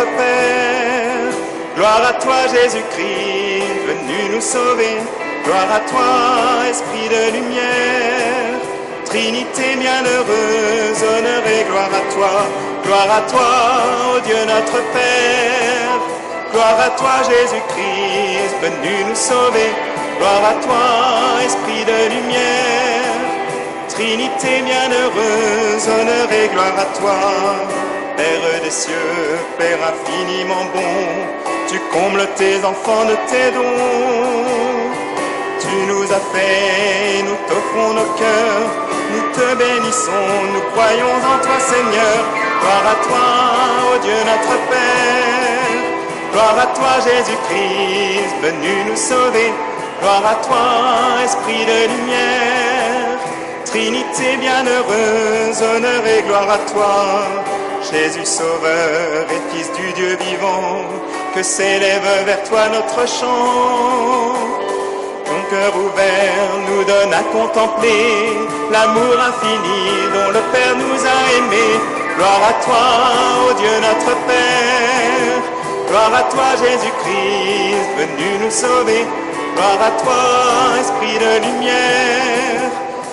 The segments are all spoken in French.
notre Père. Gloire à toi, Jésus-Christ, venu nous sauver. Gloire à toi, Esprit de lumière. Trinité bienheureuse, honneur et gloire à toi. Gloire à toi, ô Dieu notre Père. Gloire à toi, Jésus-Christ, venu nous sauver. Gloire à toi, Esprit de lumière. Trinité bienheureuse, honneur et gloire à toi. Père des cieux, Père infiniment bon, tu combles tes enfants de tes dons. Tu nous as fait, nous t'offrons nos cœurs, nous te bénissons, nous croyons en toi Seigneur. Gloire à toi, ô Dieu notre Père. Gloire à toi Jésus-Christ, venu nous sauver. Gloire à toi, Esprit de lumière. Trinité bienheureuse, honneur et gloire à toi. Jésus sauveur et Fils du Dieu vivant, que s'élève vers toi notre chant. Ton cœur ouvert nous donne à contempler l'amour infini dont le Père nous a aimés. Gloire à toi, ô Dieu notre Père. Gloire à toi Jésus-Christ, venu nous sauver. Gloire à toi, Esprit de lumière.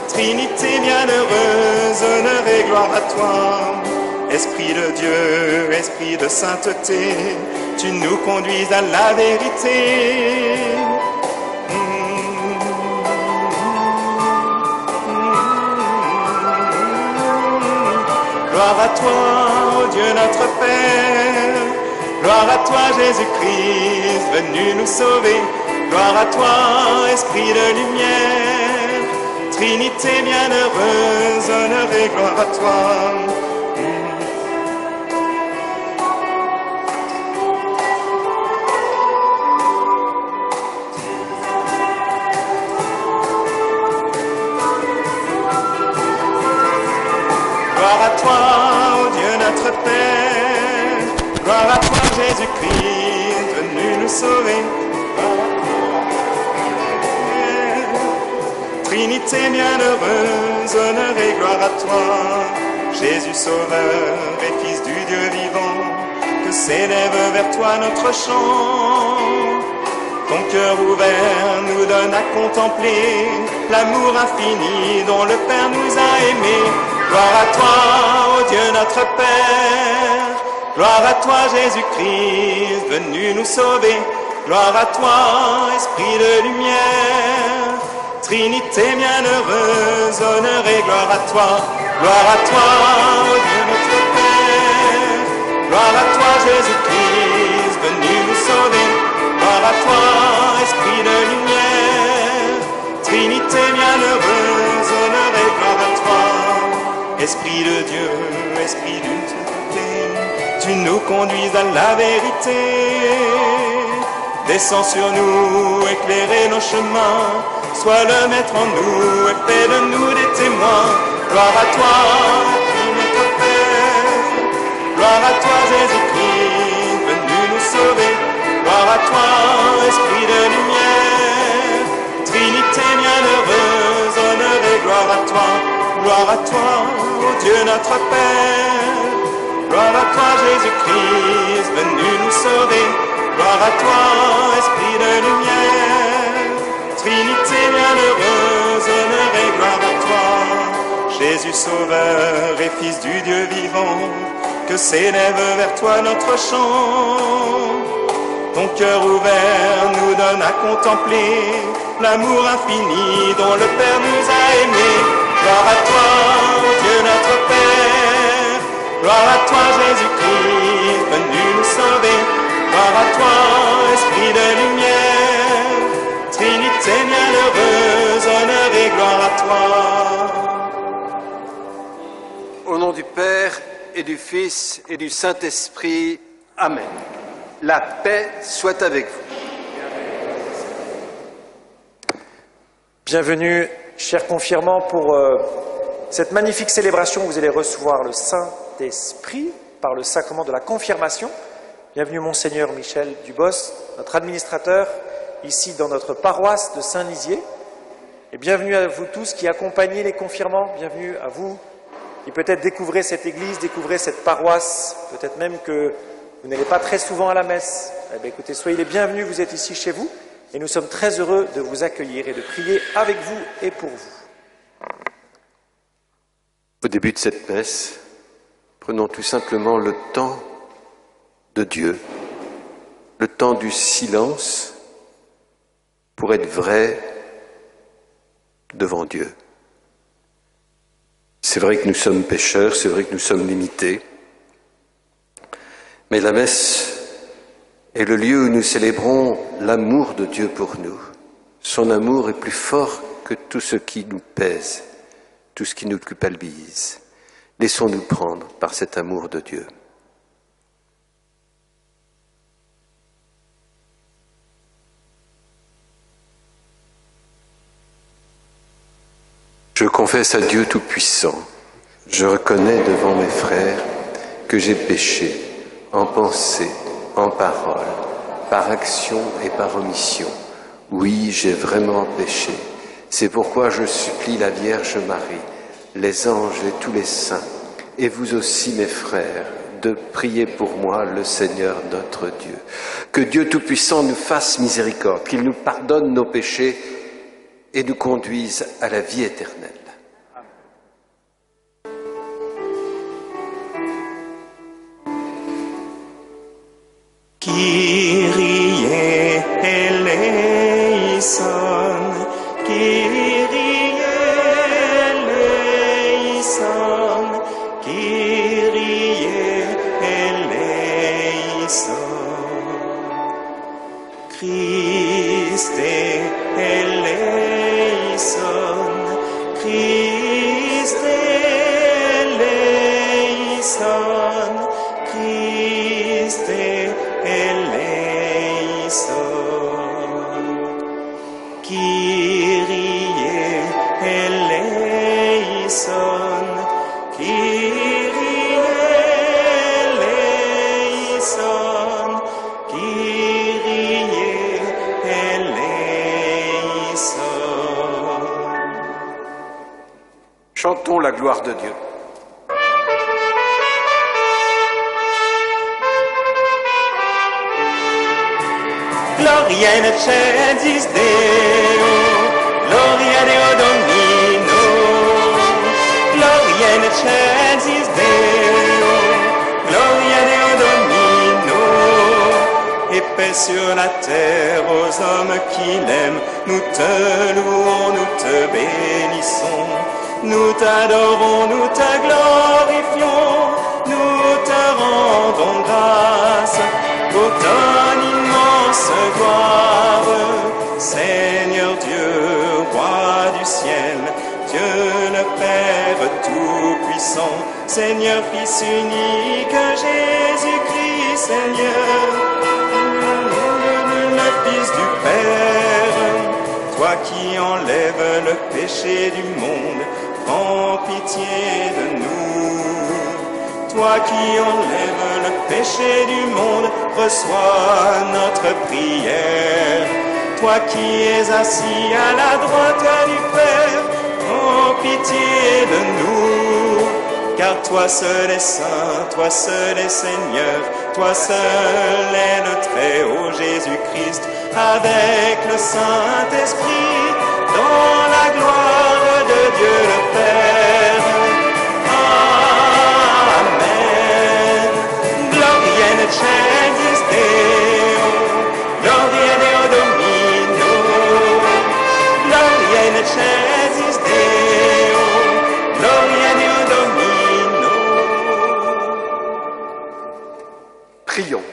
Trinité bienheureuse, honneur et gloire à toi. Esprit de Dieu, Esprit de sainteté, tu nous conduis à la vérité. Gloire à toi, ô Dieu notre Père. Gloire à toi, Jésus-Christ, venu nous sauver. Gloire à toi, Esprit de lumière. Trinité bienheureuse, honneur et gloire à toi. Gloire à toi, ô Dieu notre Père. Gloire à toi, Jésus-Christ, venu nous sauver. Trinité bienheureuse, honneur et gloire à toi. Jésus sauveur et Fils du Dieu vivant, que s'élève vers toi notre chant. Ton cœur ouvert nous donne à contempler l'amour infini dont le Père nous a aimés. Gloire à toi, ô Dieu notre Père. Gloire à toi, Jésus-Christ, venu nous sauver. Gloire à toi, Esprit de lumière. Trinité bienheureuse, honneur et gloire à toi. Gloire à toi, ô Dieu notre Père. Gloire à toi, Jésus-Christ, venu nous sauver. Gloire à toi, Esprit de lumière. Trinité bienheureuse, honneur et gloire à toi. Esprit de Dieu, Esprit d'une sainteté, tu nous conduis à la vérité. Descends sur nous, éclairer nos chemins. Sois le maître en nous et fais de nous des témoins. Gloire à toi, notre Père. Gloire à toi, Jésus-Christ, venu nous sauver. Gloire à toi, Esprit de lumière. Trinité bienheureuse, honneur et gloire à toi. Gloire à toi, ô Dieu notre Père. Gloire à toi, Jésus-Christ, venu nous sauver. Gloire à toi, Esprit de lumière. Trinité bienheureuse, honneur et gloire à toi. Jésus sauveur et Fils du Dieu vivant, que s'élève vers toi notre chant. Ton cœur ouvert nous donne à contempler l'amour infini dont le Père nous a aimés. Gloire à toi, ô Dieu notre Père. Gloire à toi, Jésus-Christ, venu nous sauver. Gloire à toi, Esprit de lumière. Trinité bienheureuse, honneur et gloire à toi. Au nom du Père et du Fils et du Saint-Esprit. Amen. La paix soit avec vous. Bienvenue, chers confirmants, pour cette magnifique célébration où vous allez recevoir le Saint-Esprit par le sacrement de la confirmation. Bienvenue, Monseigneur Michel Dubos, notre administrateur, ici dans notre paroisse de Saint-Lizier. Et bienvenue à vous tous qui accompagnez les confirmants. Bienvenue à vous qui peut-être découvrez cette église, découvrez cette paroisse. Peut-être même que vous n'allez pas très souvent à la messe, eh bien, écoutez, soyez les bienvenus, vous êtes ici chez vous, et nous sommes très heureux de vous accueillir et de prier avec vous et pour vous. Au début de cette messe, prenons tout simplement le temps de Dieu, le temps du silence pour être vrai devant Dieu. C'est vrai que nous sommes pécheurs, c'est vrai que nous sommes limités, mais la messe est le lieu où nous célébrons l'amour de Dieu pour nous. Son amour est plus fort que tout ce qui nous pèse, tout ce qui nous culpabilise. Laissons-nous prendre par cet amour de Dieu. Je confesse à Dieu Tout-Puissant, je reconnais devant mes frères que j'ai péché en pensée, en parole, par action et par omission. Oui, j'ai vraiment péché. C'est pourquoi je supplie la Vierge Marie, les anges et tous les saints, et vous aussi mes frères, de prier pour moi le Seigneur notre Dieu. Que Dieu Tout-Puissant nous fasse miséricorde, qu'il nous pardonne nos péchés et nous conduise à la vie éternelle. Kyrie eleison, Kyrie eleison, Kyrie eleison. Christe eleison, Christe eleison, Christe eleison. Kyrie eleison, Kyrie eleison, Kyrie eleison. Chantons la gloire de Dieu. Gloria in excelsis Deo, Gloria Deo Domino, Gloria in excelsis Deo, Gloria Deo Domino. Et paix sur la terre aux hommes qui l'aiment, nous te louons, nous te bénissons, nous t'adorons, nous te glorifions, nous te rendons grâce pour ton immense gloire, Seigneur Dieu, Roi du ciel, Dieu le Père Tout-Puissant, Seigneur Fils unique, Jésus-Christ, Seigneur, le Fils du Père, toi qui enlèves le péché du monde, prends pitié de nous. Toi qui enlèves le péché du monde, reçois notre prière. Toi qui es assis à la droite du Père, prends pitié de nous. Car toi seul est saint, toi seul est Seigneur, toi seul est le Très-Haut Jésus-Christ, avec le Saint-Esprit, dans la gloire de Dieu le Père. Excelsis Deo, Gloria Deo Domino, Gloria in excelsis Deo, Gloria Deo Domino. Prions.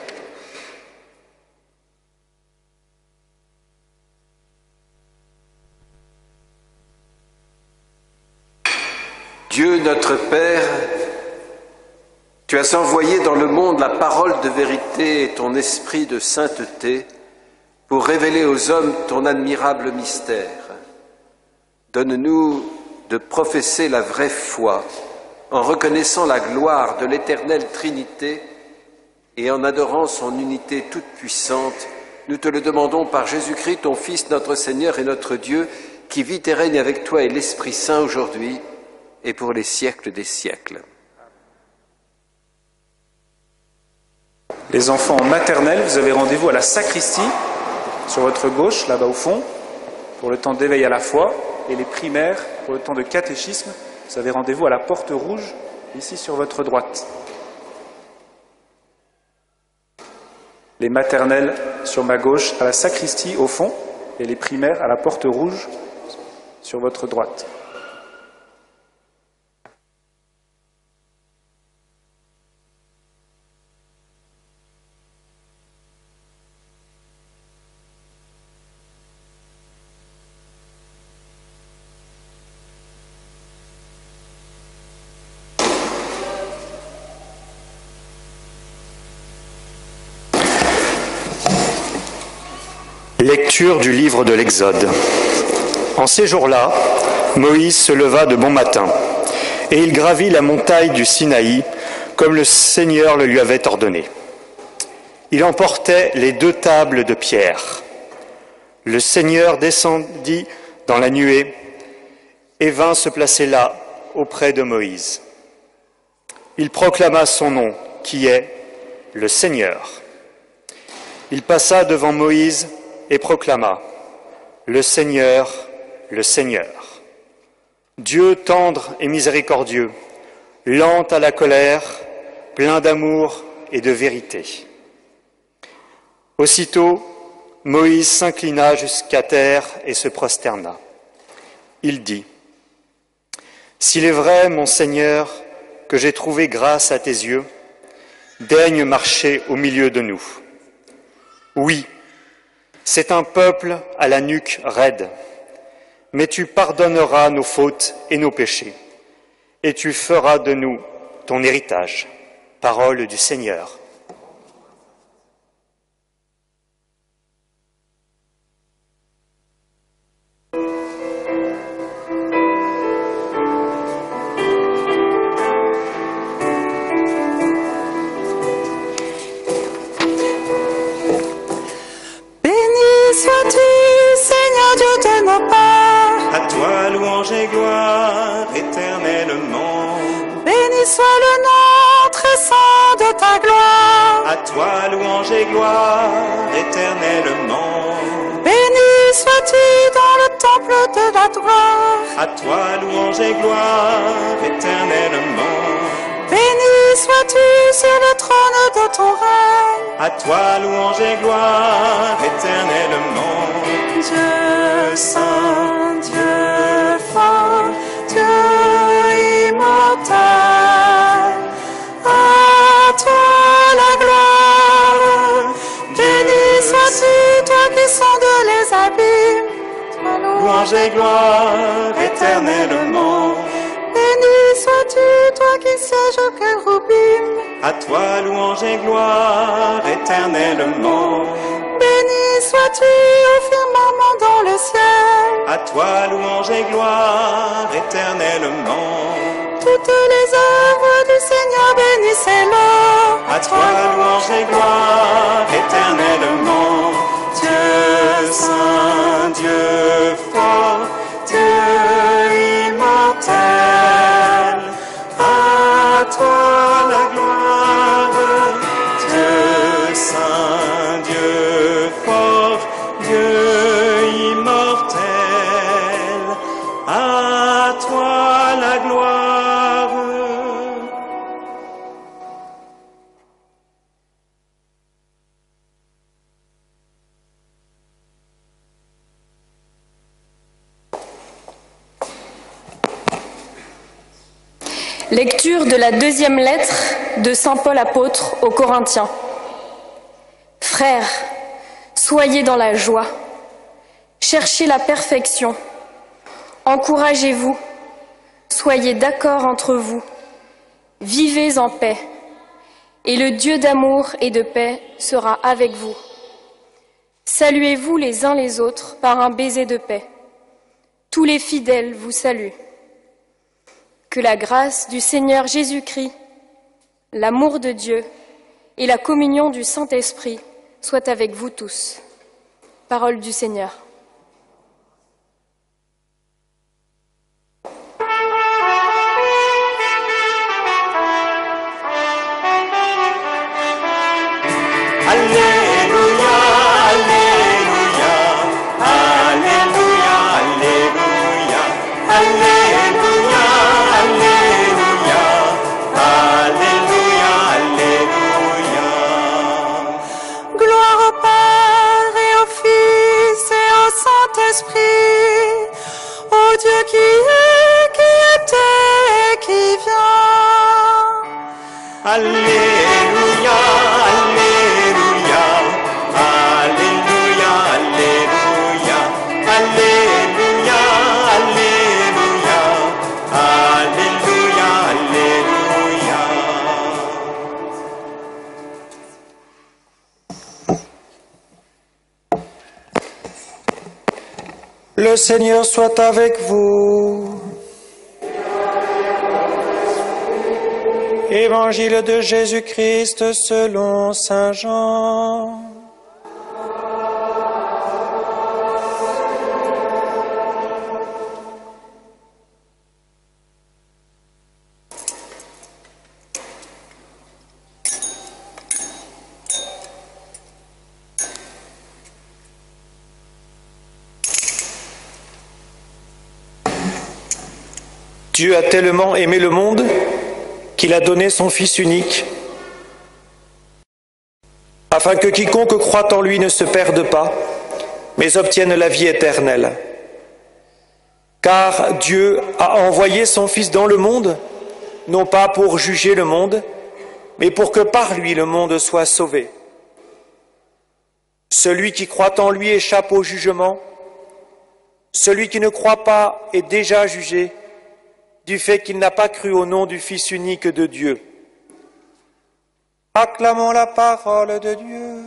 Dieu notre Père, tu as envoyé dans le monde la parole de vérité et ton esprit de sainteté pour révéler aux hommes ton admirable mystère. Donne-nous de professer la vraie foi en reconnaissant la gloire de l'éternelle Trinité et en adorant son unité toute puissante. Nous te le demandons par Jésus-Christ, ton Fils, notre Seigneur et notre Dieu, qui vit et règne avec toi et l'Esprit Saint aujourd'hui et pour les siècles des siècles. Les enfants en maternelle, vous avez rendez-vous à la sacristie, sur votre gauche, là-bas au fond, pour le temps d'éveil à la foi. Et les primaires, pour le temps de catéchisme, vous avez rendez-vous à la porte rouge, ici sur votre droite. Les maternelles sur ma gauche, à la sacristie au fond, et les primaires à la porte rouge, sur votre droite. Lecture du livre de l'Exode. En ces jours-là, Moïse se leva de bon matin, et il gravit la montagne du Sinaï, comme le Seigneur le lui avait ordonné. Il emportait les 2 tables de pierre. Le Seigneur descendit dans la nuée et vint se placer là, auprès de Moïse. Il proclama son nom, qui est le Seigneur. Il passa devant Moïse et proclama « Le Seigneur, le Seigneur, Dieu tendre et miséricordieux, lent à la colère, plein d'amour et de vérité. » Aussitôt, Moïse s'inclina jusqu'à terre et se prosterna. Il dit « S'il est vrai, mon Seigneur, que j'ai trouvé grâce à tes yeux, daigne marcher au milieu de nous. Oui, c'est un peuple à la nuque raide, mais tu pardonneras nos fautes et nos péchés, et tu feras de nous ton héritage. » Parole du Seigneur. Louange et gloire éternellement. Béni soit le nom très saint de ta gloire. À toi louange et gloire éternellement. Béni sois-tu dans le temple de la gloire. À toi louange et gloire éternellement. Béni sois-tu sur le trône de ton règne. À toi louange et gloire éternellement. Dieu saint, Dieu fort, Dieu immortel, à toi la gloire. Béni sois-tu, toi qui sondes les abîmes. Toi louange et gloire éternellement. Béni sois-tu, toi qui sièges au chérubim. À toi louange et gloire éternellement. Béni sois-tu au firmament dans le ciel. À toi louange et gloire éternellement. Toutes les œuvres du Seigneur, bénissez-le. À toi louange et gloire éternellement. Dieu saint, Dieu fort, Dieu immortel. À toi la gloire. Dieu saint, Dieu fort, Dieu immortel. À toi la gloire. Lecture de la 2e lettre de saint Paul apôtre aux Corinthiens. Frères, soyez dans la joie, cherchez la perfection, encouragez-vous, soyez d'accord entre vous, vivez en paix, et le Dieu d'amour et de paix sera avec vous. Saluez-vous les uns les autres par un baiser de paix. Tous les fidèles vous saluent. Que la grâce du Seigneur Jésus-Christ, l'amour de Dieu et la communion du Saint-Esprit soient avec vous tous. Parole du Seigneur. Alléluia, Alléluia, Alléluia, Alléluia, Alléluia, Alléluia, Alléluia, Alléluia. Gloire au Père et au Fils et au Saint-Esprit, au Dieu qui est, qui était et qui vient. Alléluia, Alléluia, Alléluia, Alléluia, Alléluia, Alléluia, Alléluia, Alléluia. Le Seigneur soit avec vous. Évangile de Jésus-Christ selon saint Jean. Dieu a tellement aimé le monde qu'il a donné son Fils unique, afin que quiconque croit en lui ne se perde pas, mais obtienne la vie éternelle. Car Dieu a envoyé son Fils dans le monde, non pas pour juger le monde, mais pour que par lui le monde soit sauvé. Celui qui croit en lui échappe au jugement, celui qui ne croit pas est déjà jugé, du fait qu'il n'a pas cru au nom du Fils unique de Dieu. Acclamons la parole de Dieu.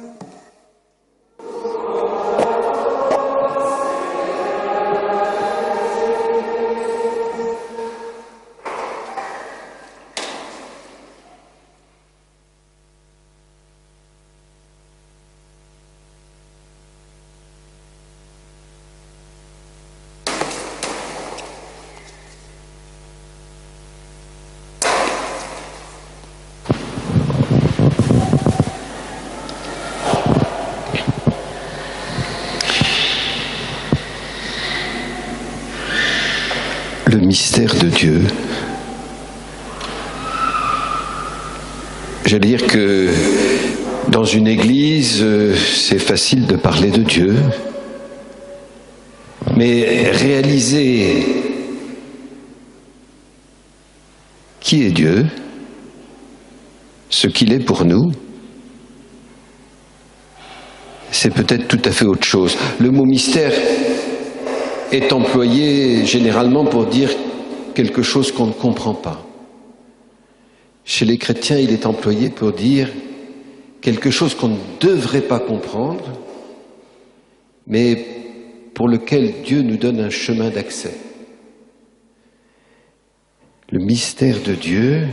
Le mystère de Dieu. J'allais dire que dans une église, c'est facile de parler de Dieu, mais réaliser qui est Dieu, ce qu'il est pour nous, c'est peut-être tout à fait autre chose. Le mot mystère est employé généralement pour dire quelque chose qu'on ne comprend pas. Chez les chrétiens, il est employé pour dire quelque chose qu'on ne devrait pas comprendre, mais pour lequel Dieu nous donne un chemin d'accès. Le mystère de Dieu,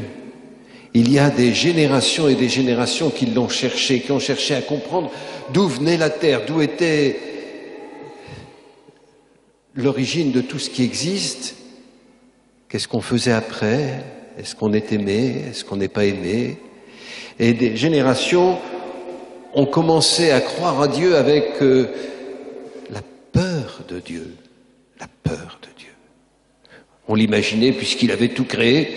il y a des générations et des générations qui l'ont cherché, qui ont cherché à comprendre d'où venait la terre, d'où était l'origine de tout ce qui existe. Qu'est-ce qu'on faisait après? Est-ce qu'on est aimé? Est-ce qu'on n'est pas aimé? Et des générations ont commencé à croire à Dieu avec la peur de Dieu. La peur de Dieu. On l'imaginait puisqu'il avait tout créé,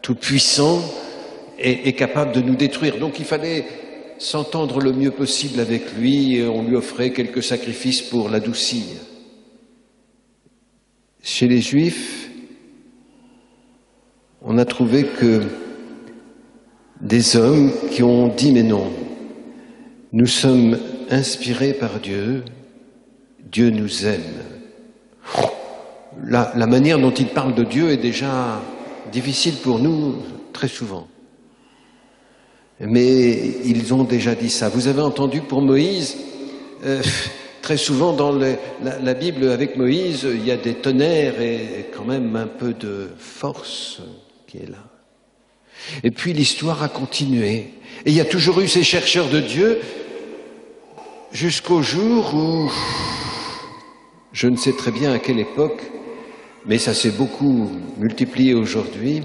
tout puissant et capable de nous détruire. Donc il fallait s'entendre le mieux possible avec lui, et on lui offrait quelques sacrifices pour l'adoucir. Chez les Juifs, on a trouvé que des hommes qui ont dit mais non, nous sommes inspirés par Dieu, Dieu nous aime. La manière dont il parle de Dieu est déjà difficile pour nous très souvent. Mais ils ont déjà dit ça. Vous avez entendu pour Moïse, très souvent dans la Bible avec Moïse, il y a des tonnerres et quand même un peu de force qui est là. Et puis l'histoire a continué. Et il y a toujours eu ces chercheurs de Dieu jusqu'au jour où, je ne sais très bien à quelle époque, mais ça s'est beaucoup multiplié aujourd'hui,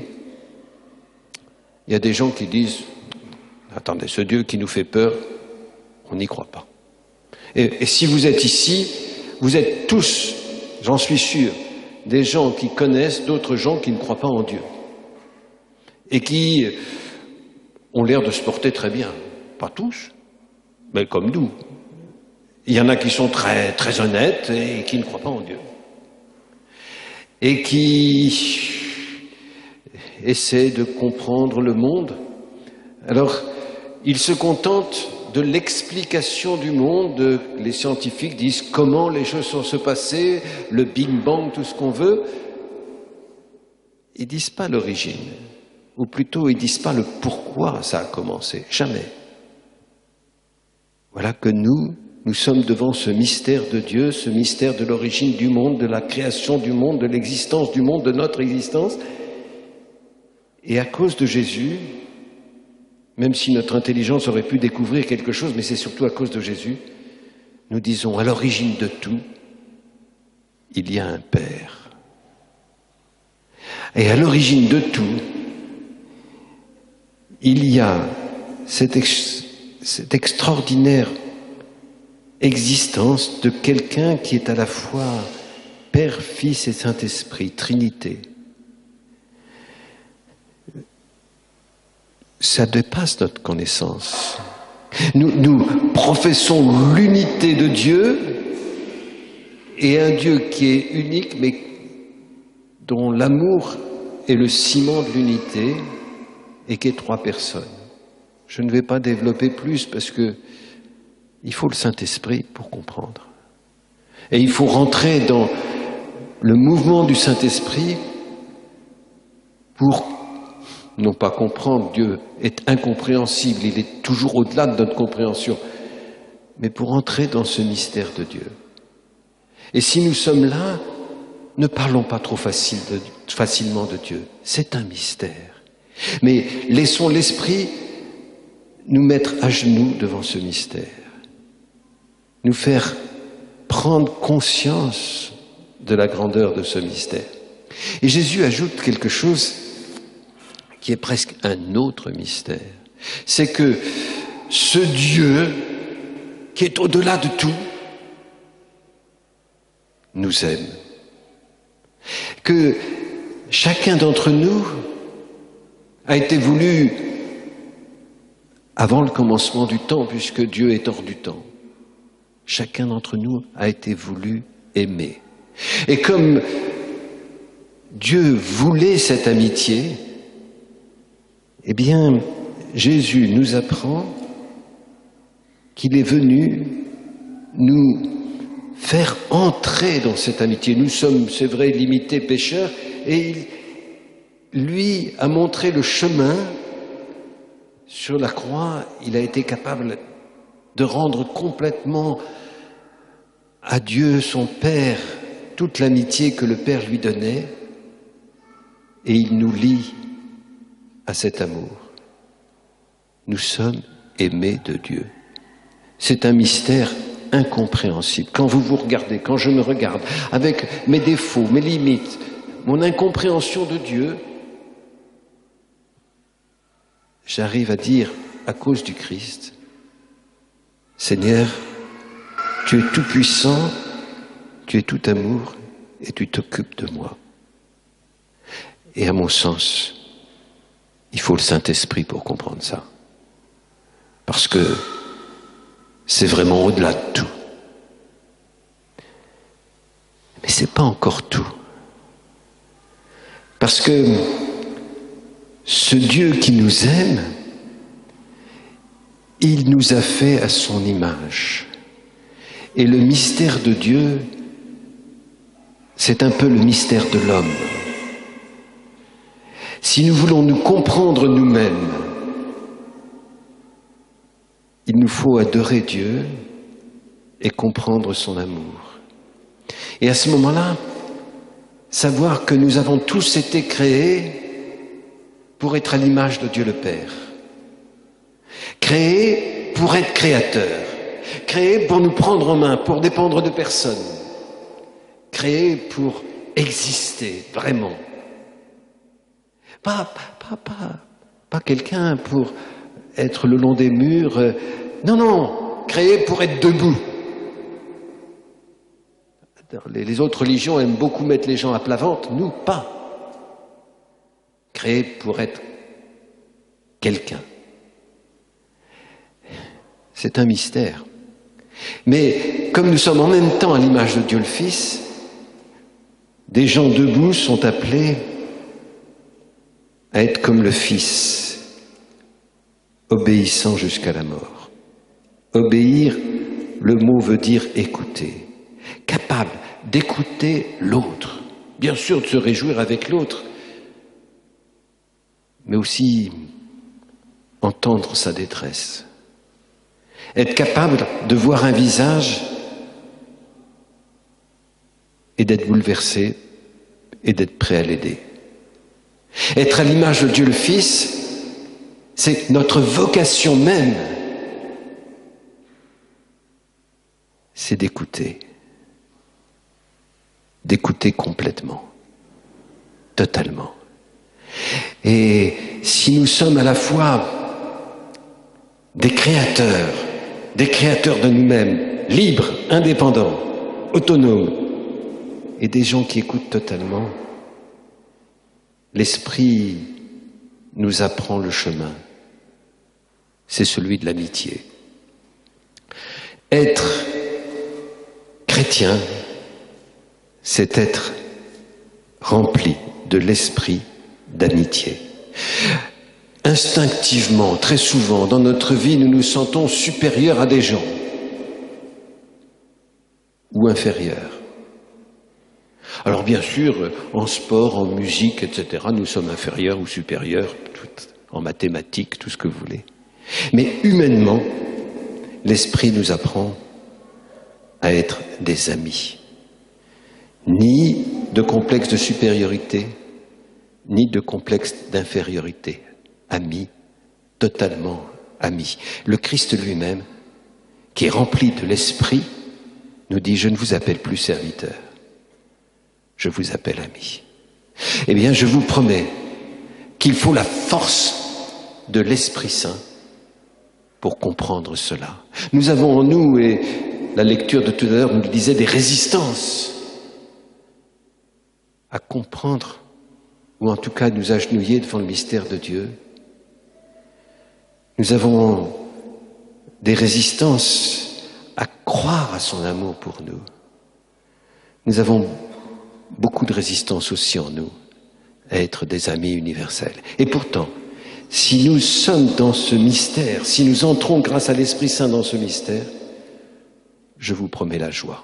il y a des gens qui disent attendez, ce Dieu qui nous fait peur, on n'y croit pas. Et si vous êtes ici, vous êtes tous, j'en suis sûr, des gens qui connaissent d'autres gens qui ne croient pas en Dieu. Et qui ont l'air de se porter très bien. Pas tous, mais comme nous. Il y en a qui sont très, très honnêtes et qui ne croient pas en Dieu. Et qui essaient de comprendre le monde. Alors, ils se contentent de l'explication du monde. Les scientifiques disent comment les choses sont se passées, le Big Bang, tout ce qu'on veut. Ils ne disent pas l'origine. Ou plutôt, ils ne disent pas le pourquoi ça a commencé. Jamais. Voilà que nous sommes devant ce mystère de Dieu, ce mystère de l'origine du monde, de la création du monde, de l'existence du monde, de notre existence. Et à cause de Jésus, même si notre intelligence aurait pu découvrir quelque chose, mais c'est surtout à cause de Jésus, nous disons, à l'origine de tout, il y a un Père. Et à l'origine de tout, il y a cette extraordinaire existence de quelqu'un qui est à la fois Père, Fils et Saint-Esprit, Trinité. Ça dépasse notre connaissance. Nous professons l'unité de Dieu et un Dieu qui est unique, mais dont l'amour est le ciment de l'unité et qui est 3 personnes. Je ne vais pas développer plus parce que il faut le Saint-Esprit pour comprendre. Et il faut rentrer dans le mouvement du Saint-Esprit pour non pas comprendre, Dieu est incompréhensible, il est toujours au-delà de notre compréhension, mais pour entrer dans ce mystère de Dieu. Et si nous sommes là, ne parlons pas trop facilement de Dieu. C'est un mystère. Mais laissons l'Esprit nous mettre à genoux devant ce mystère. Nous faire prendre conscience de la grandeur de ce mystère. Et Jésus ajoute quelque chose qui est presque un autre mystère. C'est que ce Dieu qui est au-delà de tout nous aime. Que chacun d'entre nous a été voulu avant le commencement du temps, puisque Dieu est hors du temps. Chacun d'entre nous a été voulu aimer. Et comme Dieu voulait cette amitié, eh bien, Jésus nous apprend qu'il est venu nous faire entrer dans cette amitié. Nous sommes, c'est vrai, limités pécheurs, et lui a montré le chemin. Sur la croix, il a été capable de rendre complètement à Dieu, son Père, toute l'amitié que le Père lui donnait, et il nous lie à cet amour. Nous sommes aimés de Dieu. C'est un mystère incompréhensible. Quand vous vous regardez, quand je me regarde, avec mes défauts, mes limites, mon incompréhension de Dieu, j'arrive à dire, à cause du Christ, Seigneur, tu es tout puissant, tu es tout amour et tu t'occupes de moi. Et à mon sens, il faut le Saint-Esprit pour comprendre ça. Parce que c'est vraiment au-delà de tout. Mais c'est pas encore tout. Parce que ce Dieu qui nous aime, il nous a fait à son image. Et le mystère de Dieu, c'est un peu le mystère de l'homme. Si nous voulons nous comprendre nous-mêmes, il nous faut adorer Dieu et comprendre son amour. Et à ce moment-là, savoir que nous avons tous été créés pour être à l'image de Dieu le Père. Créés pour être créateurs. Créés pour nous prendre en main, pour dépendre de personne. Créés pour exister, vraiment. Pas quelqu'un pour être le long des murs. Non, non, créé pour être debout. Les autres religions aiment beaucoup mettre les gens à plat ventre, nous pas. Créé pour être quelqu'un. C'est un mystère. Mais comme nous sommes en même temps à l'image de Dieu le Fils, des gens debout sont appelés à être comme le Fils, obéissant jusqu'à la mort. Obéir, le mot veut dire écouter, capable d'écouter l'autre, bien sûr de se réjouir avec l'autre, mais aussi entendre sa détresse. Être capable de voir un visage et d'être bouleversé et d'être prêt à l'aider. Être à l'image de Dieu le Fils, c'est notre vocation même. C'est d'écouter. D'écouter complètement. Totalement. Et si nous sommes à la fois des créateurs de nous-mêmes, libres, indépendants, autonomes, et des gens qui écoutent totalement, l'Esprit nous apprend le chemin. C'est celui de l'amitié. Être chrétien, c'est être rempli de l'esprit d'amitié. Instinctivement, très souvent, dans notre vie, nous nous sentons supérieurs à des gens ou inférieurs. Alors bien sûr, en sport, en musique, etc., nous sommes inférieurs ou supérieurs, en mathématiques, tout ce que vous voulez. Mais humainement, l'Esprit nous apprend à être des amis. Ni de complexe de supériorité, ni de complexe d'infériorité. Amis, totalement amis. Le Christ lui-même, qui est rempli de l'Esprit, nous dit « Je ne vous appelle plus serviteur, je vous appelle ami ». Eh bien, je vous promets qu'il faut la force de l'Esprit Saint pour comprendre cela. Nous avons en nous, et la lecture de tout à l'heure nous disait, des résistances à comprendre, ou en tout cas nous agenouiller devant le mystère de Dieu. Nous avons des résistances à croire à son amour pour nous. Nous avons beaucoup de résistance aussi en nous à être des amis universels. Et pourtant, si nous sommes dans ce mystère, si nous entrons grâce à l'Esprit Saint dans ce mystère, je vous promets la joie.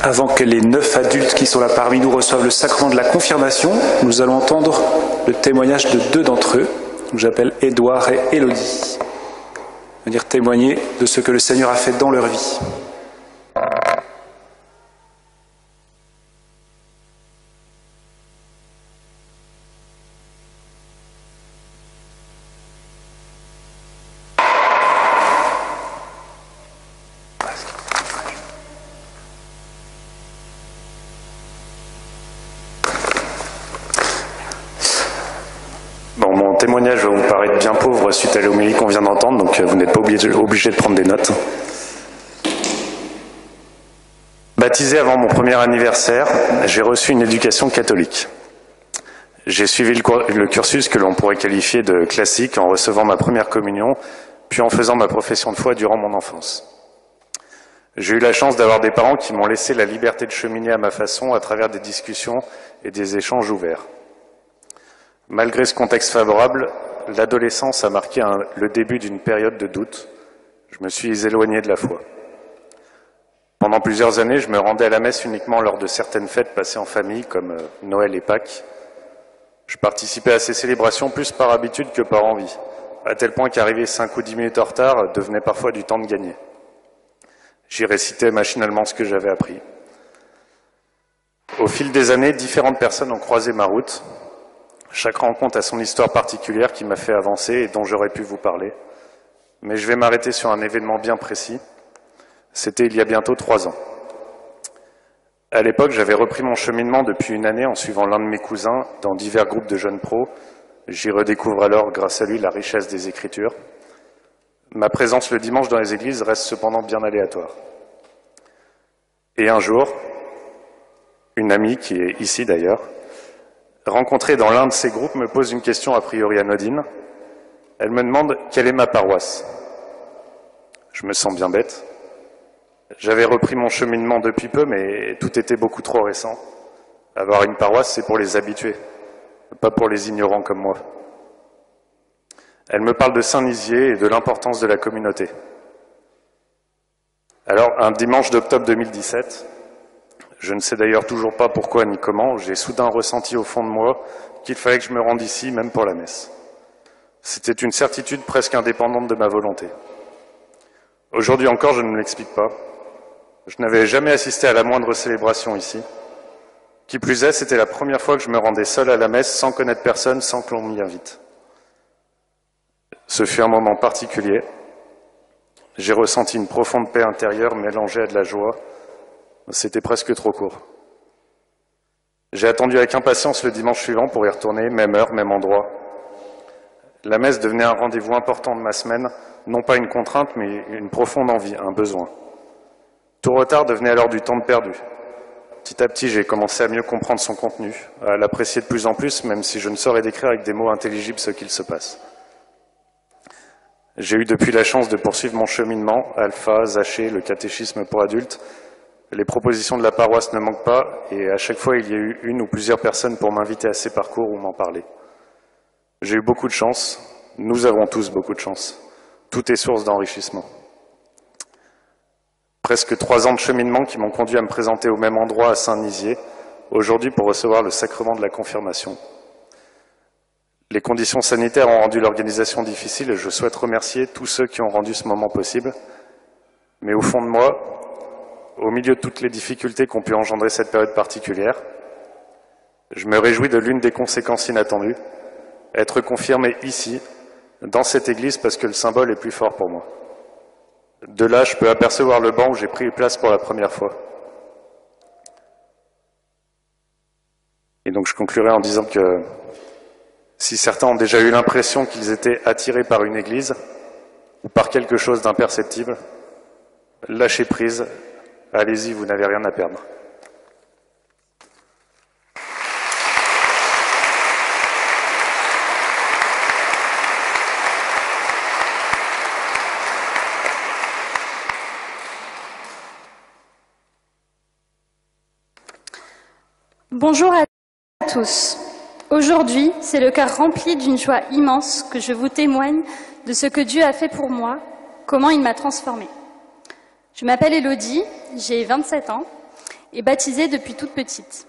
Avant que les 9 adultes qui sont là parmi nous reçoivent le sacrement de la confirmation, nous allons entendre le témoignage de 2 d'entre eux, que j'appelle Édouard et Élodie. Venir témoigner de ce que le Seigneur a fait dans leur vie. Bon, mon témoignage va vous paraître bien pauvre suite à l'homélie qu'on vient d'entendre, donc vous n'êtes pas obligé de prendre des notes. Baptisé avant mon premier anniversaire, j'ai reçu une éducation catholique. J'ai suivi le cursus que l'on pourrait qualifier de classique en recevant ma première communion, puis en faisant ma profession de foi durant mon enfance. J'ai eu la chance d'avoir des parents qui m'ont laissé la liberté de cheminer à ma façon à travers des discussions et des échanges ouverts. Malgré ce contexte favorable, l'adolescence a marqué le début d'une période de doute. Je me suis éloigné de la foi. Pendant plusieurs années, je me rendais à la messe uniquement lors de certaines fêtes passées en famille, comme Noël et Pâques. Je participais à ces célébrations plus par habitude que par envie, à tel point qu'arriver 5 ou 10 minutes en retard devenait parfois du temps de gagner. J'y récitais machinalement ce que j'avais appris. Au fil des années, différentes personnes ont croisé ma route. Chaque rencontre a son histoire particulière qui m'a fait avancer et dont j'aurais pu vous parler. Mais je vais m'arrêter sur un événement bien précis. C'était il y a bientôt 3 ans. À l'époque, j'avais repris mon cheminement depuis une année en suivant l'un de mes cousins dans divers groupes de jeunes pros. J'y redécouvre alors, grâce à lui, la richesse des Écritures. Ma présence le dimanche dans les églises reste cependant bien aléatoire. Et un jour, une amie, qui est ici d'ailleurs, rencontrée dans l'un de ces groupes, me pose une question a priori anodine. Elle me demande quelle est ma paroisse. Je me sens bien bête. J'avais repris mon cheminement depuis peu, mais tout était beaucoup trop récent. Avoir une paroisse, c'est pour les habitués, pas pour les ignorants comme moi. Elle me parle de Saint-Nizier et de l'importance de la communauté. Alors, un dimanche d'octobre 2017, je ne sais d'ailleurs toujours pas pourquoi ni comment, j'ai soudain ressenti au fond de moi qu'il fallait que je me rende ici, même pour la messe. C'était une certitude presque indépendante de ma volonté. Aujourd'hui encore, je ne me l'explique pas. Je n'avais jamais assisté à la moindre célébration ici. Qui plus est, c'était la première fois que je me rendais seul à la messe, sans connaître personne, sans que l'on m'y invite. Ce fut un moment particulier. J'ai ressenti une profonde paix intérieure mélangée à de la joie. C'était presque trop court. J'ai attendu avec impatience le dimanche suivant pour y retourner, même heure, même endroit. La messe devenait un rendez-vous important de ma semaine, non pas une contrainte, mais une profonde envie, un besoin. Tout retard devenait alors du temps de perdu. Petit à petit, j'ai commencé à mieux comprendre son contenu, à l'apprécier de plus en plus, même si je ne saurais décrire avec des mots intelligibles ce qu'il se passe. J'ai eu depuis la chance de poursuivre mon cheminement, Alpha, Zaché, le catéchisme pour adultes. Les propositions de la paroisse ne manquent pas, et à chaque fois, il y a eu une ou plusieurs personnes pour m'inviter à ces parcours ou m'en parler. J'ai eu beaucoup de chance, nous avons tous beaucoup de chance. Tout est source d'enrichissement. Presque 3 ans de cheminement qui m'ont conduit à me présenter au même endroit à Saint-Nizier, aujourd'hui pour recevoir le sacrement de la confirmation. Les conditions sanitaires ont rendu l'organisation difficile et je souhaite remercier tous ceux qui ont rendu ce moment possible. Mais au fond de moi, au milieu de toutes les difficultés qu'ont pu engendrer cette période particulière, je me réjouis de l'une des conséquences inattendues, être confirmé ici, dans cette église, parce que le symbole est plus fort pour moi. De là, je peux apercevoir le banc où j'ai pris place pour la première fois. Et donc je conclurai en disant que si certains ont déjà eu l'impression qu'ils étaient attirés par une église ou par quelque chose d'imperceptible, lâchez prise, allez-y, vous n'avez rien à perdre. Bonjour à tous. Aujourd'hui, c'est le cœur rempli d'une joie immense que je vous témoigne de ce que Dieu a fait pour moi, comment il m'a transformée. Je m'appelle Élodie, j'ai 27 ans et baptisée depuis toute petite.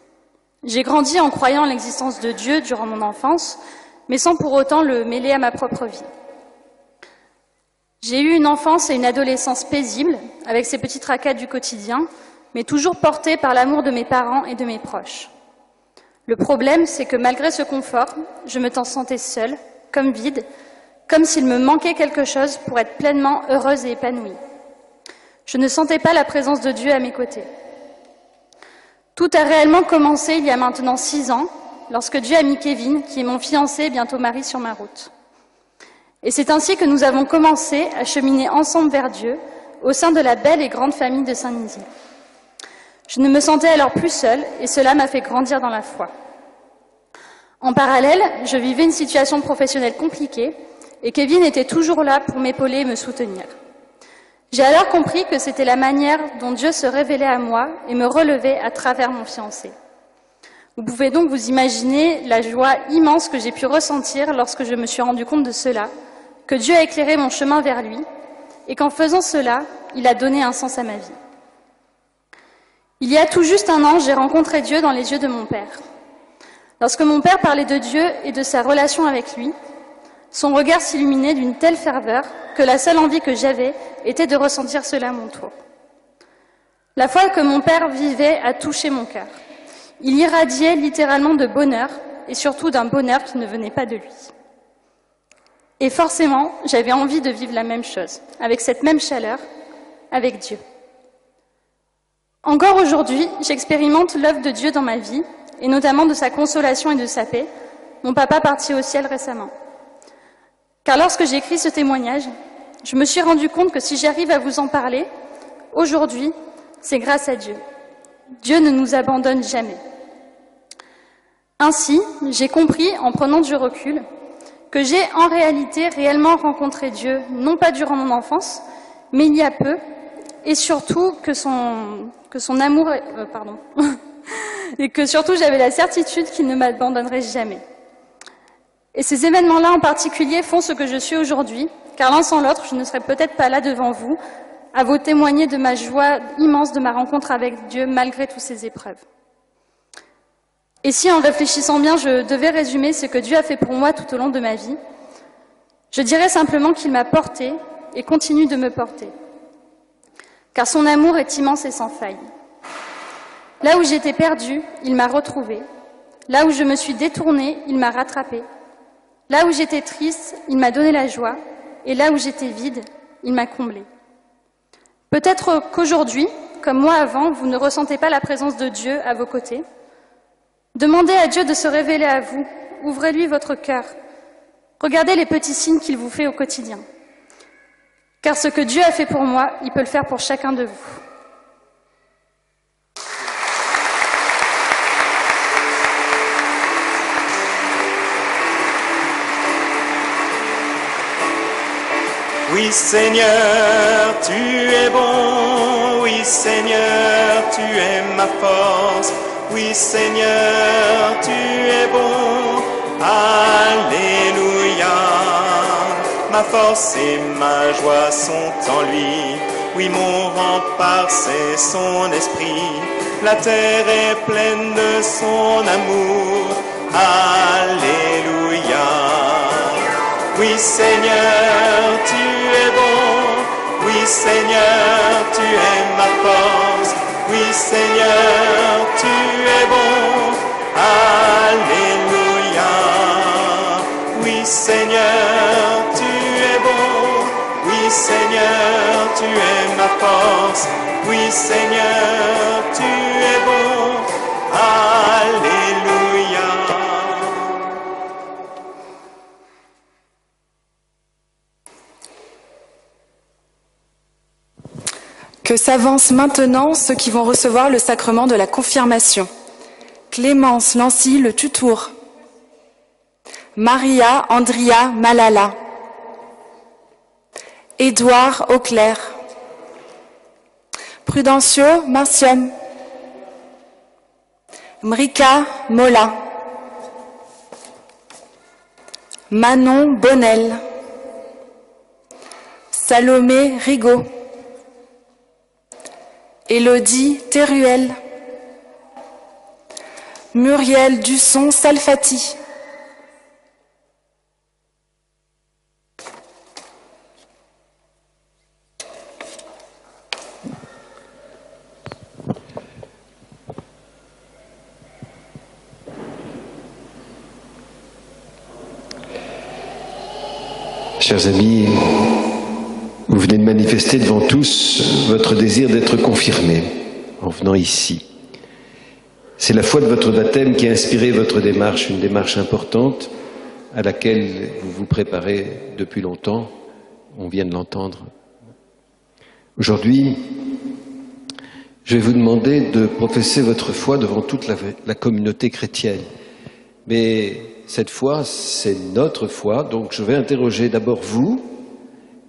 J'ai grandi en croyant en l'existence de Dieu durant mon enfance, mais sans pour autant le mêler à ma propre vie. J'ai eu une enfance et une adolescence paisibles, avec ces petits tracas du quotidien, mais toujours portée par l'amour de mes parents et de mes proches. Le problème, c'est que malgré ce confort, je me sentais seule, comme vide, comme s'il me manquait quelque chose pour être pleinement heureuse et épanouie. Je ne sentais pas la présence de Dieu à mes côtés. Tout a réellement commencé il y a maintenant 6 ans, lorsque Dieu a mis Kevin, qui est mon fiancé et bientôt mari, sur ma route. Et c'est ainsi que nous avons commencé à cheminer ensemble vers Dieu, au sein de la belle et grande famille de Saint-Nizier. Je ne me sentais alors plus seule et cela m'a fait grandir dans la foi. En parallèle, je vivais une situation professionnelle compliquée et Kevin était toujours là pour m'épauler et me soutenir. J'ai alors compris que c'était la manière dont Dieu se révélait à moi et me relevait à travers mon fiancé. Vous pouvez donc vous imaginer la joie immense que j'ai pu ressentir lorsque je me suis rendu compte de cela, que Dieu a éclairé mon chemin vers lui et qu'en faisant cela, il a donné un sens à ma vie. Il y a tout juste un an, j'ai rencontré Dieu dans les yeux de mon père. Lorsque mon père parlait de Dieu et de sa relation avec lui, son regard s'illuminait d'une telle ferveur que la seule envie que j'avais était de ressentir cela à mon tour. La foi que mon père vivait a touché mon cœur. Il irradiait littéralement de bonheur et surtout d'un bonheur qui ne venait pas de lui. Et forcément, j'avais envie de vivre la même chose, avec cette même chaleur, avec Dieu. Encore aujourd'hui, j'expérimente l'œuvre de Dieu dans ma vie, et notamment de sa consolation et de sa paix, mon papa parti au ciel récemment. Car lorsque j'ai écrit ce témoignage, je me suis rendu compte que si j'arrive à vous en parler, aujourd'hui, c'est grâce à Dieu. Dieu ne nous abandonne jamais. Ainsi, j'ai compris, en prenant du recul, que j'ai en réalité réellement rencontré Dieu, non pas durant mon enfance, mais il y a peu, et surtout que son amour... et que surtout j'avais la certitude qu'il ne m'abandonnerait jamais. Et ces événements-là en particulier font ce que je suis aujourd'hui, car l'un sans l'autre, je ne serais peut-être pas là devant vous, à vous témoigner de ma joie immense de ma rencontre avec Dieu, malgré toutes ces épreuves. Et si, en réfléchissant bien, je devais résumer ce que Dieu a fait pour moi tout au long de ma vie, je dirais simplement qu'il m'a porté et continue de me porter. Car son amour est immense et sans faille. Là où j'étais perdue, il m'a retrouvée. Là où je me suis détournée, il m'a rattrapée. Là où j'étais triste, il m'a donné la joie. Et là où j'étais vide, il m'a comblée. Peut-être qu'aujourd'hui, comme moi avant, vous ne ressentez pas la présence de Dieu à vos côtés. Demandez à Dieu de se révéler à vous. Ouvrez-lui votre cœur. Regardez les petits signes qu'il vous fait au quotidien. Car ce que Dieu a fait pour moi, il peut le faire pour chacun de vous. Oui Seigneur, tu es bon, oui Seigneur, tu es ma force, oui Seigneur, tu es bon, alléluia. Ma force et ma joie sont en lui, oui mon rempart c'est son esprit, la terre est pleine de son amour, alléluia. Oui Seigneur, tu es bon, oui Seigneur, tu es ma force, oui Seigneur, tu es bon, alléluia. Oui Seigneur, tu es bon, oui Seigneur, tu es ma force, oui Seigneur, tu es bon, alléluia. Que s'avancent maintenant ceux qui vont recevoir le sacrement de la confirmation. Clémence Lancy Le Tutour. Maria Andria Malala. Édouard Auclair. Prudencio Marcium. Mrika Mola. Manon Bonnel. Salomé Rigaud. Élodie Teruel. Muriel Dusson Salfati. Chers amis, vous venez de manifester devant tous votre désir d'être confirmés en venant ici. C'est la foi de votre baptême qui a inspiré votre démarche, une démarche importante à laquelle vous vous préparez depuis longtemps. On vient de l'entendre. Aujourd'hui, je vais vous demander de professer votre foi devant toute la communauté chrétienne. Mais cette foi, c'est notre foi, donc je vais interroger d'abord vous,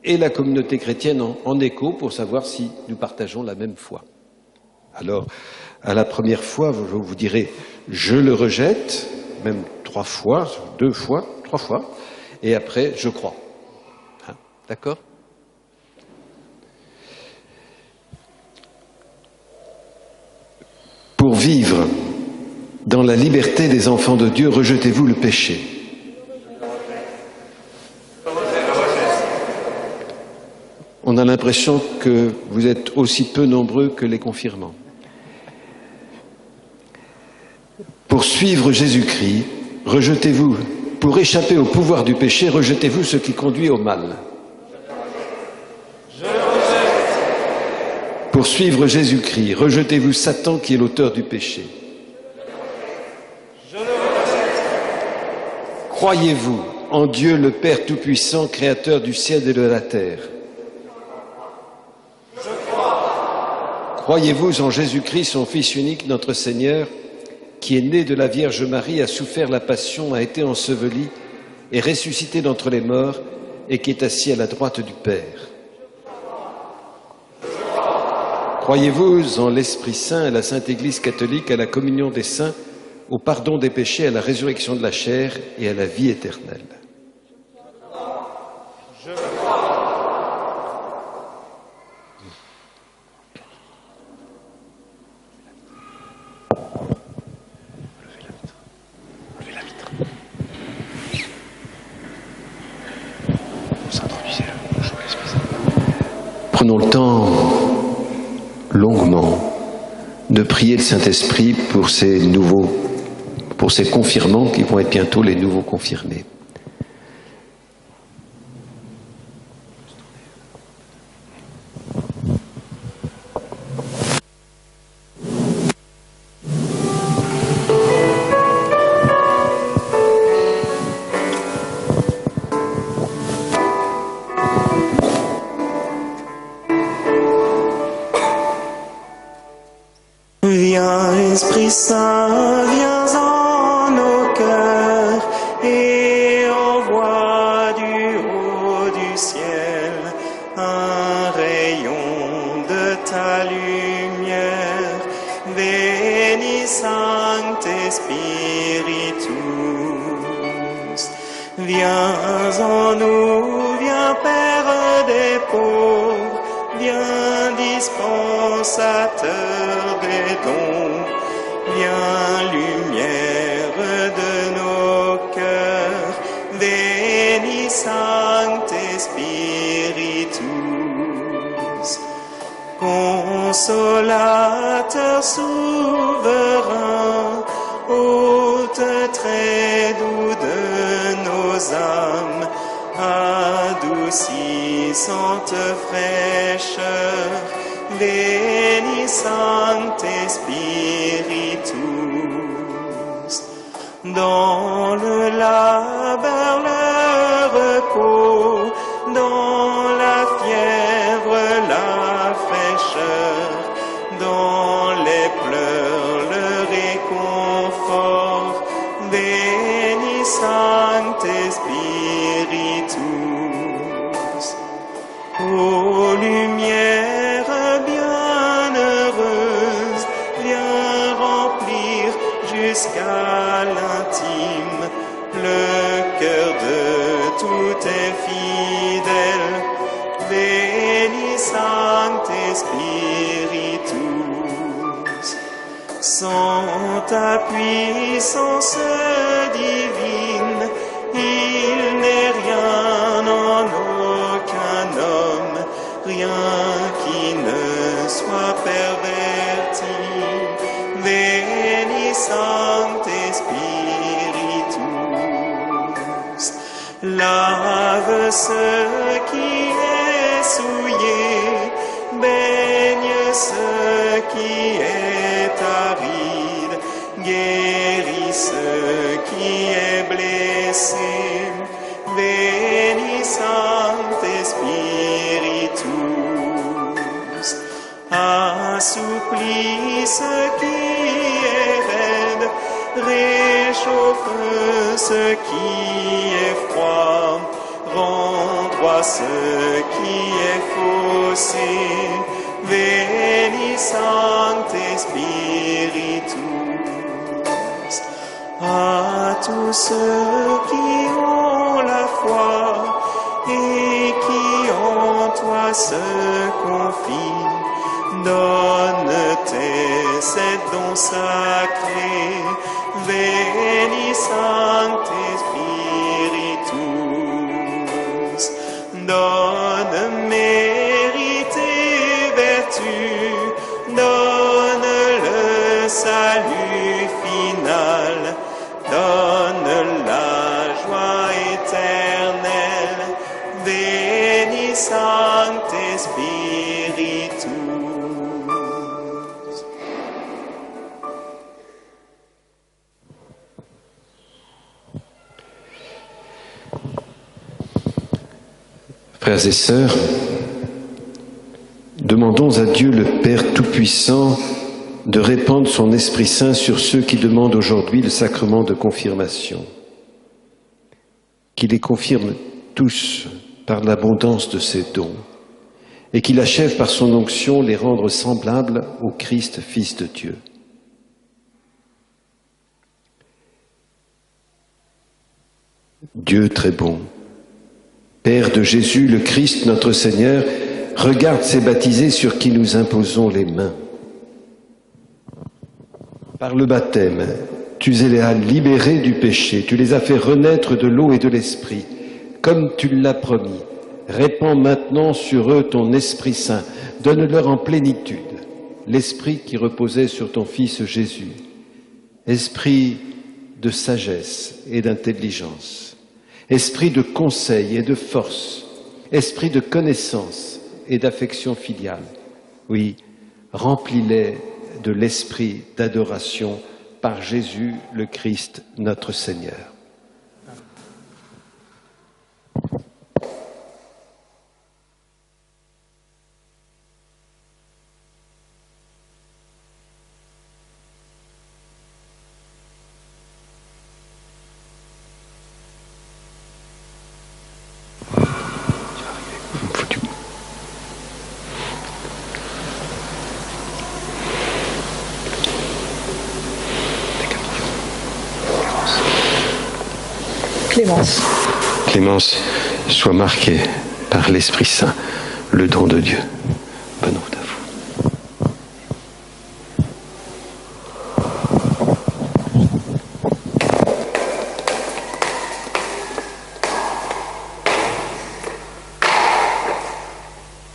et la communauté chrétienne en écho pour savoir si nous partageons la même foi. Alors, à la première fois, vous direz « je le rejette », même 3 fois, 2 fois, 3 fois, et après « je crois ». Hein, d'accord ? Pour vivre dans la liberté des enfants de Dieu, rejetez-vous le péché. On a l'impression que vous êtes aussi peu nombreux que les confirmants. Pour suivre Jésus-Christ, rejetez-vous. Pour échapper au pouvoir du péché, rejetez-vous ce qui conduit au mal. Pour suivre Jésus-Christ, rejetez-vous Satan qui est l'auteur du péché. Croyez-vous en Dieu le Père Tout-Puissant, Créateur du ciel et de la terre. Croyez-vous en Jésus-Christ, son Fils unique, notre Seigneur, qui est né de la Vierge Marie, a souffert la passion, a été enseveli, est ressuscité d'entre les morts et qui est assis à la droite du Père. Croyez-vous en l'Esprit Saint, à la Sainte Église catholique, à la communion des saints, au pardon des péchés, à la résurrection de la chair et à la vie éternelle. Prenons le temps longuement de prier le Saint-Esprit pour ces confirmants qui vont être bientôt les nouveaux confirmés. Viens, Esprit Saint, viens en nos cœurs et envoie du haut du ciel un rayon de ta lumière. Veni Sancte Spiritus. Viens en nous, viens Père des pauvres, viens dispensateur des dons, viens lumière de nos cœurs, Veni Sancte Spiritus. Consolateur souverain, hôte très doux de nos âmes, adoucissante fraîcheur, Veni Sancte Spiritus. Dans le labeur, le repos, dans la fièvre, la fraîcheur, dans les pleurs, le réconfort, Veni Sancte Spiritus. Ô lumière bienheureuse, viens remplir jusqu'à l'intime le cœur de tous tes fidèles. Veni Sancte Spiritus. Sans ta puissance divine, il n'est rien en aucun homme, rien qui ne soit perverti. Veni Sancte Spiritus. Lave ce qui est souillé, baigne ce qui est aride, guéris ce qui est blessé. Veni Sancte Spiritus. Assouplis ce qui est raide, réchauffe ce qui est froid, rends droit ce qui est faussé. Veni Sancte Spiritus. À tous ceux qui ont la foi et qui en toi se confient, donne tes sept dons sacrés. Veni Sancte Spiritus. Donne mérite et vertu, donne le salut final, donne la joie éternelle. Veni Sancte Spiritus. Frères et sœurs, demandons à Dieu le Père Tout-Puissant de répandre son Esprit Saint sur ceux qui demandent aujourd'hui le sacrement de confirmation, qu'il les confirme tous par l'abondance de ses dons et qu'il achève par son onction les rendre semblables au Christ, Fils de Dieu. Dieu très bon, Père de Jésus, le Christ, notre Seigneur, regarde ces baptisés sur qui nous imposons les mains. Par le baptême, tu les as libérés du péché, tu les as fait renaître de l'eau et de l'Esprit, comme tu l'as promis. Répands maintenant sur eux ton Esprit Saint, donne-leur en plénitude l'Esprit qui reposait sur ton Fils Jésus, esprit de sagesse et d'intelligence, esprit de conseil et de force, esprit de connaissance et d'affection filiale. Oui, remplis-les de l'esprit d'adoration par Jésus le Christ, notre Seigneur. Clémence. Clémence soit marquée par l'Esprit Saint, le don de Dieu. Bonne route à vous.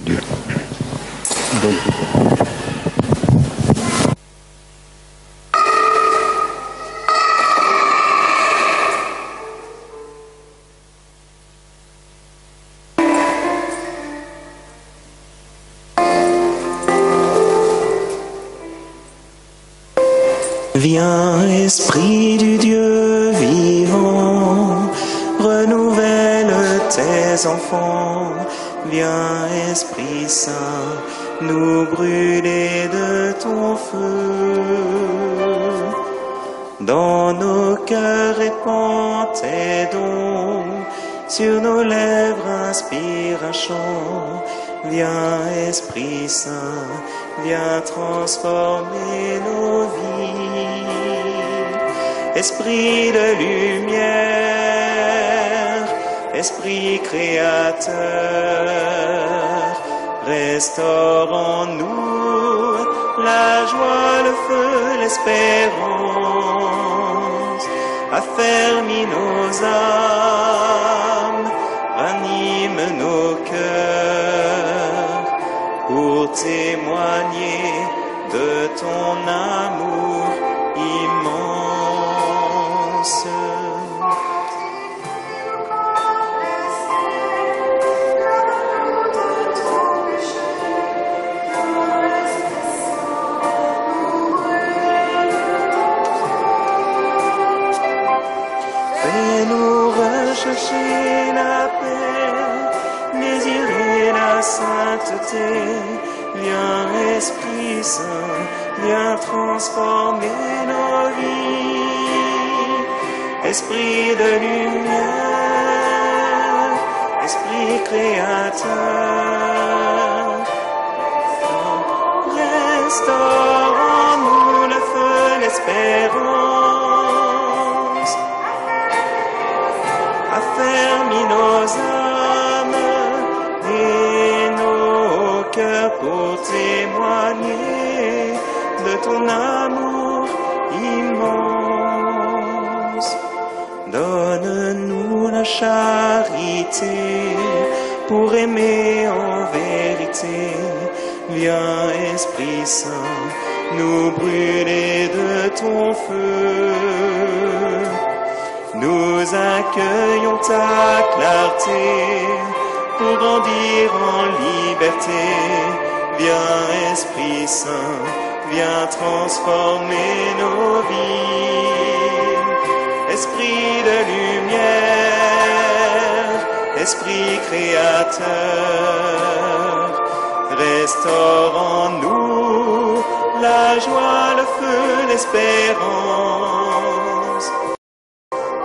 Dieu. Bonne route. Viens, Esprit du Dieu vivant, renouvelle tes enfants. Viens, Esprit Saint, nous brûler de ton feu. Dans nos cœurs répands tes dons, sur nos lèvres inspire un chant. Viens, Esprit Saint, viens transformer nos vies. Esprit de lumière, Esprit créateur, restaure en nous la joie, le feu, l'espérance. Affermis nos âmes, ranime nos cœurs, pour témoigner de ton amour immense. Fais-nous rechercher la paix, désirer la sainteté. Viens, Esprit Saint, viens transformer nos vies. Esprit de lumière, Esprit créateur, restaure en nous le feu, l'espérance, affermis nos âmes et nos cœurs pour témoigner de ton amour immense. Donne-nous la charité pour aimer en vérité. Viens, Esprit Saint, nous brûler de ton feu. Nous accueillons ta clarté pour grandir en liberté. Viens, Esprit Saint, viens transformer nos vies. Esprit de lumière, Esprit créateur, restaure en nous la joie, le feu, l'espérance.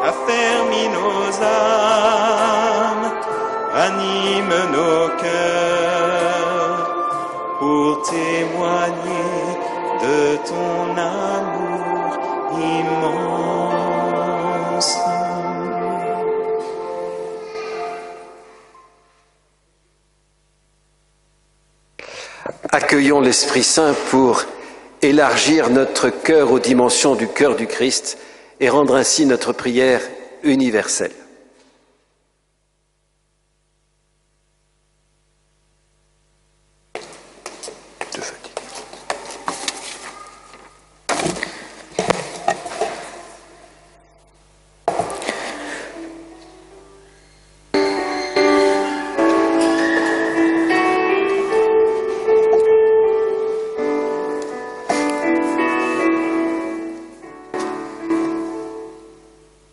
Affermis nos âmes, anime nos cœurs pour témoigner de ton amour immense. Accueillons l'Esprit Saint pour élargir notre cœur aux dimensions du cœur du Christ et rendre ainsi notre prière universelle.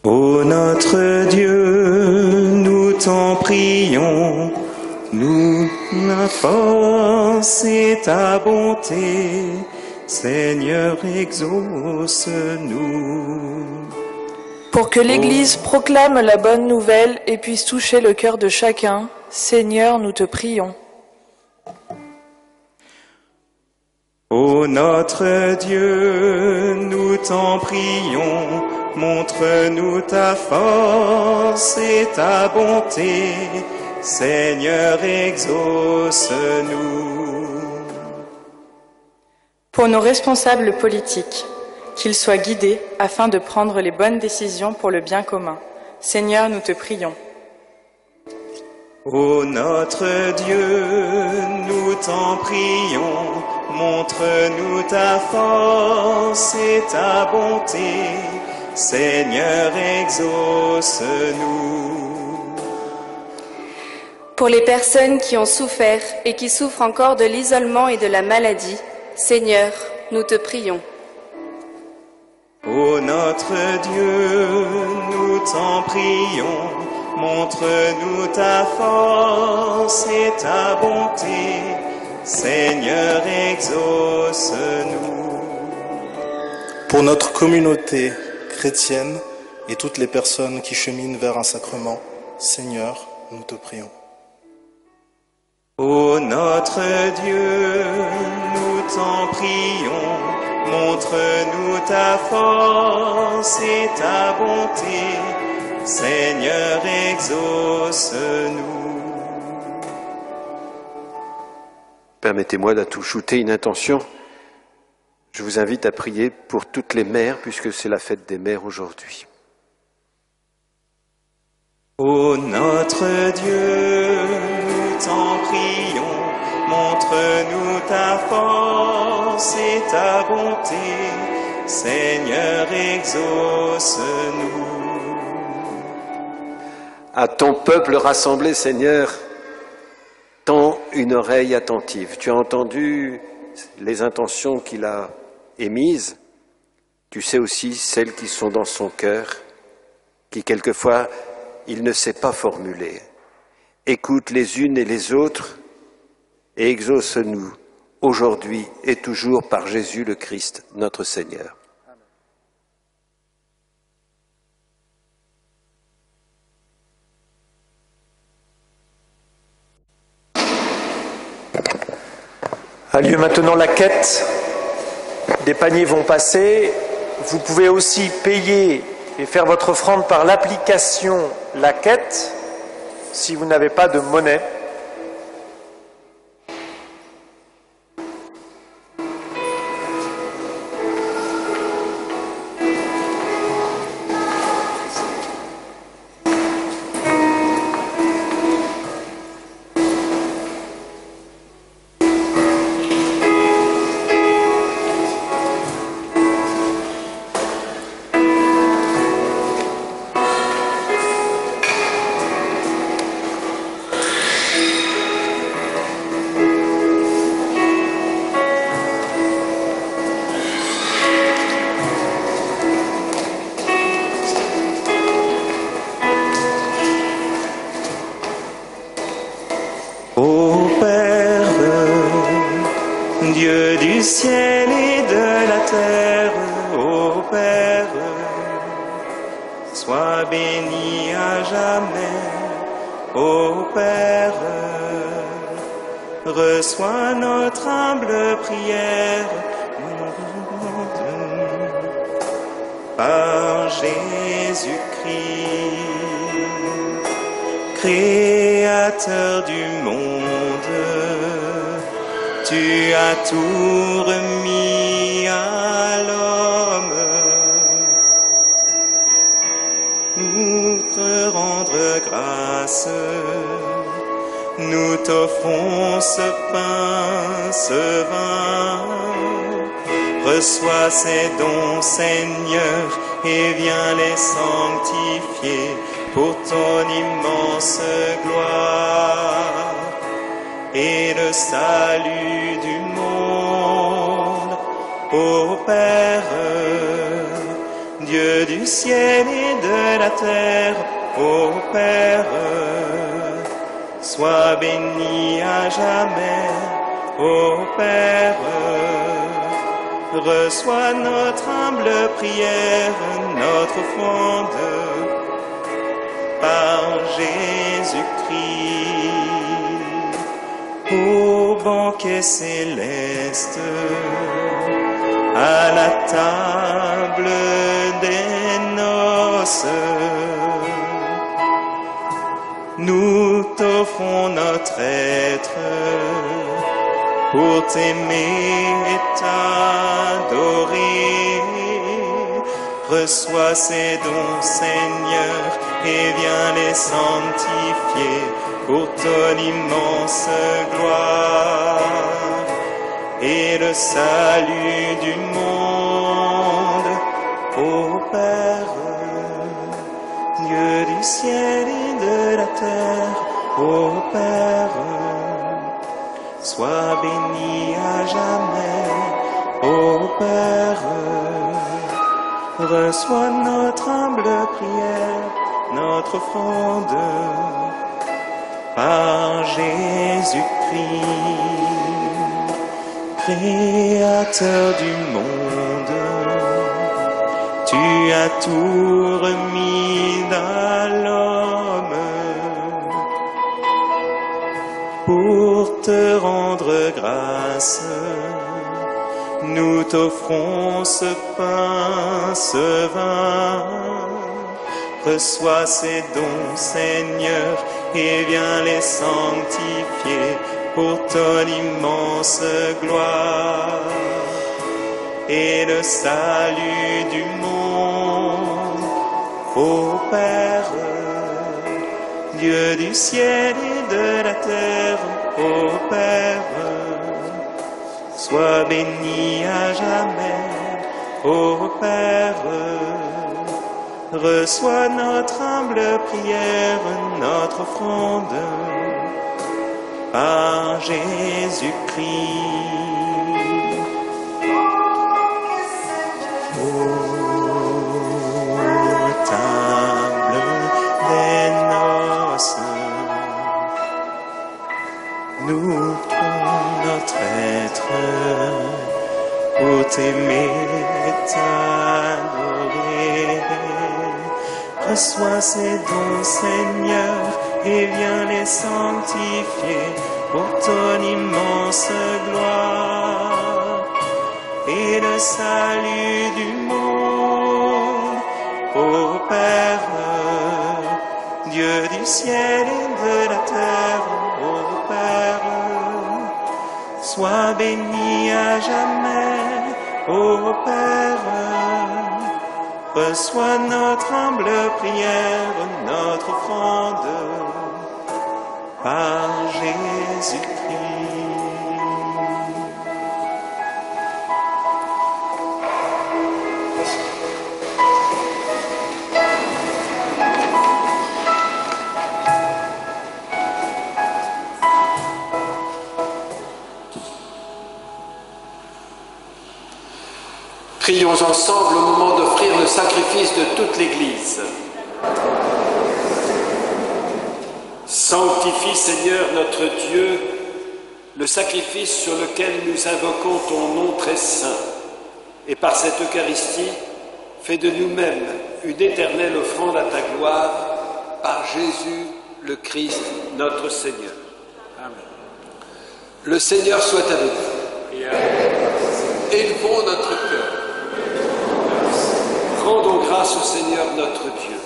Ô notre Dieu, nous t'en prions, nous, la force et ta bonté, Seigneur, exauce-nous. Pour que l'Église proclame la bonne nouvelle et puisse toucher le cœur de chacun, Seigneur, nous te prions. Ô notre Dieu, nous t'en prions, montre-nous ta force et ta bonté, Seigneur, exauce-nous. Pour nos responsables politiques, qu'ils soient guidés afin de prendre les bonnes décisions pour le bien commun, Seigneur, nous te prions. Ô notre Dieu, nous t'en prions, montre-nous ta force et ta bonté, Seigneur, exauce-nous. Pour les personnes qui ont souffert et qui souffrent encore de l'isolement et de la maladie, Seigneur, nous te prions. Ô notre Dieu, nous t'en prions, montre-nous ta force et ta bonté, Seigneur, exauce-nous. Pour notre communauté chrétienne et toutes les personnes qui cheminent vers un sacrement, Seigneur, nous te prions. Ô notre Dieu, nous t'en prions, montre-nous ta force et ta bonté, Seigneur, exauce-nous. Permettez-moi d'ajouter une intention. Je vous invite à prier pour toutes les mères, puisque c'est la fête des mères aujourd'hui. Ô notre Dieu, nous t'en prions, montre-nous ta force et ta bonté, Seigneur, exauce-nous. À ton peuple rassemblé, Seigneur, tends une oreille attentive. Tu as entendu les intentions qu'il a émises. Tu sais aussi celles qui sont dans son cœur, qui quelquefois il ne sait pas formuler. Écoute les unes et les autres et exauce-nous aujourd'hui et toujours par Jésus le Christ, notre Seigneur. A lieu maintenant la quête. Des paniers vont passer. Vous pouvez aussi payer et faire votre offrande par l'application La Quête si vous n'avez pas de monnaie. Ô Père, Dieu du ciel et de la terre, ô Père, sois béni à jamais, ô Père, reçois notre humble prière par Jésus-Christ, Créateur du monde, tu as tout remis à l'homme. Nous te rendre grâce, nous t'offrons ce pain, ce vin. Reçois ces dons, Seigneur, et viens les sanctifier pour ton immense gloire et le salut du monde. Ô Père, Dieu du ciel et de la terre, ô Père, sois béni à jamais, ô Père, reçois notre humble prière, notre offrande par Jésus-Christ. Au banquet céleste, à la table des noces, nous t'offrons notre être pour t'aimer et t'adorer. Reçois ces dons, Seigneur, et viens les sanctifier pour ton immense gloire et le salut du monde. Ô Père, Dieu du ciel et de la terre, ô Père, sois béni à jamais, ô Père, reçois notre humble prière, notre offrande par Jésus-Christ, Créateur du monde, tu as tout remis à l'homme pour te rendre grâce. Nous t'offrons ce pain, ce vin. Reçois ces dons, Seigneur, et viens les sanctifier pour ton immense gloire et le salut du monde. Ô Père, Dieu du ciel et de la terre, ô Père, sois béni à jamais, ô Père, reçois notre humble prière, notre offrande par Jésus-Christ. Ô table des noces, nous prenons notre être pour t'aimer et t'adorer. Reçois ces dons, Seigneur, et viens les sanctifier pour ton immense gloire et le salut du monde. Ô Père, Dieu du ciel et de la terre, ô Père, sois béni à jamais, ô Père. Reçois notre humble prière, notre offrande, par Jésus-Christ. Prions ensemble au moment d'offrir le sacrifice de toute l'Église. Sanctifie, Seigneur notre Dieu, le sacrifice sur lequel nous invoquons ton nom très saint, et par cette Eucharistie, fais de nous-mêmes une éternelle offrande à ta gloire, par Jésus le Christ, notre Seigneur. Amen. Le Seigneur soit avec vous. Élevons notre cœur. Rendons grâce au Seigneur notre Dieu.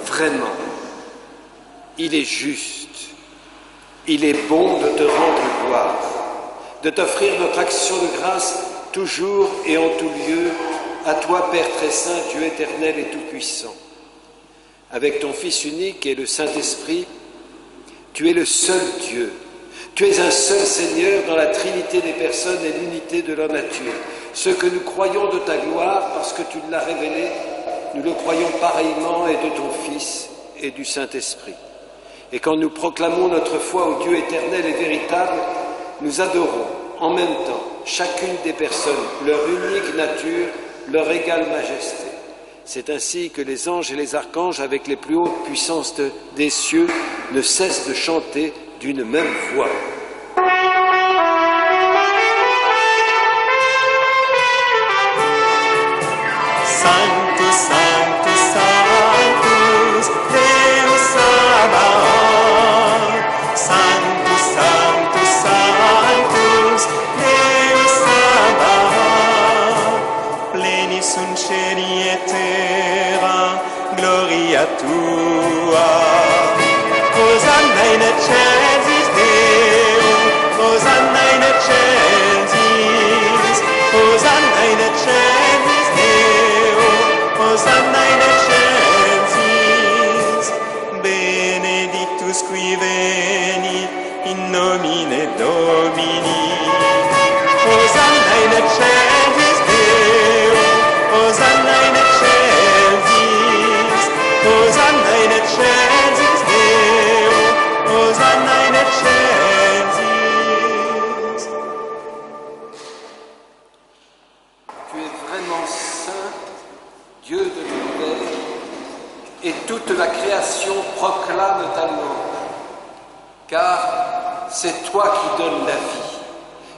Vraiment, il est juste, il est bon de te rendre gloire, de t'offrir notre action de grâce toujours et en tout lieu, à toi, Père très saint, Dieu éternel et tout-puissant. Avec ton Fils unique et le Saint-Esprit, tu es le seul Dieu. Tu es un seul Seigneur dans la trinité des personnes et l'unité de leur nature. Ce que nous croyons de ta gloire, parce que tu l'as révélé, nous le croyons pareillement et de ton Fils et du Saint-Esprit. Et quand nous proclamons notre foi au Dieu éternel et véritable, nous adorons en même temps chacune des personnes, leur unique nature, leur égale majesté. C'est ainsi que les anges et les archanges, avec les plus hautes puissances des cieux, ne cessent de chanter d'une même voix. Sanctus, Sanctus, Sanctus, Deus Sabaoth. Sanctus, Sanctus, Sanctus, Deus Sabaoth. Pleni sunt cieli et terra, gloria tua. Hosanna in excelsis Deo, Hosanna in excelsis, Hosanna in excelsis Deo, Hosanna in excelsis. Benedictus qui venit in nomine Domini. Hosanna in excelsis Deo, Hosanna in excelsis, Hosanna in excelsis Deo, Hosanna in excelsis. Tu es vraiment saint, Dieu de l'univers, et toute la création proclame ta louange, car c'est toi qui donnes la vie.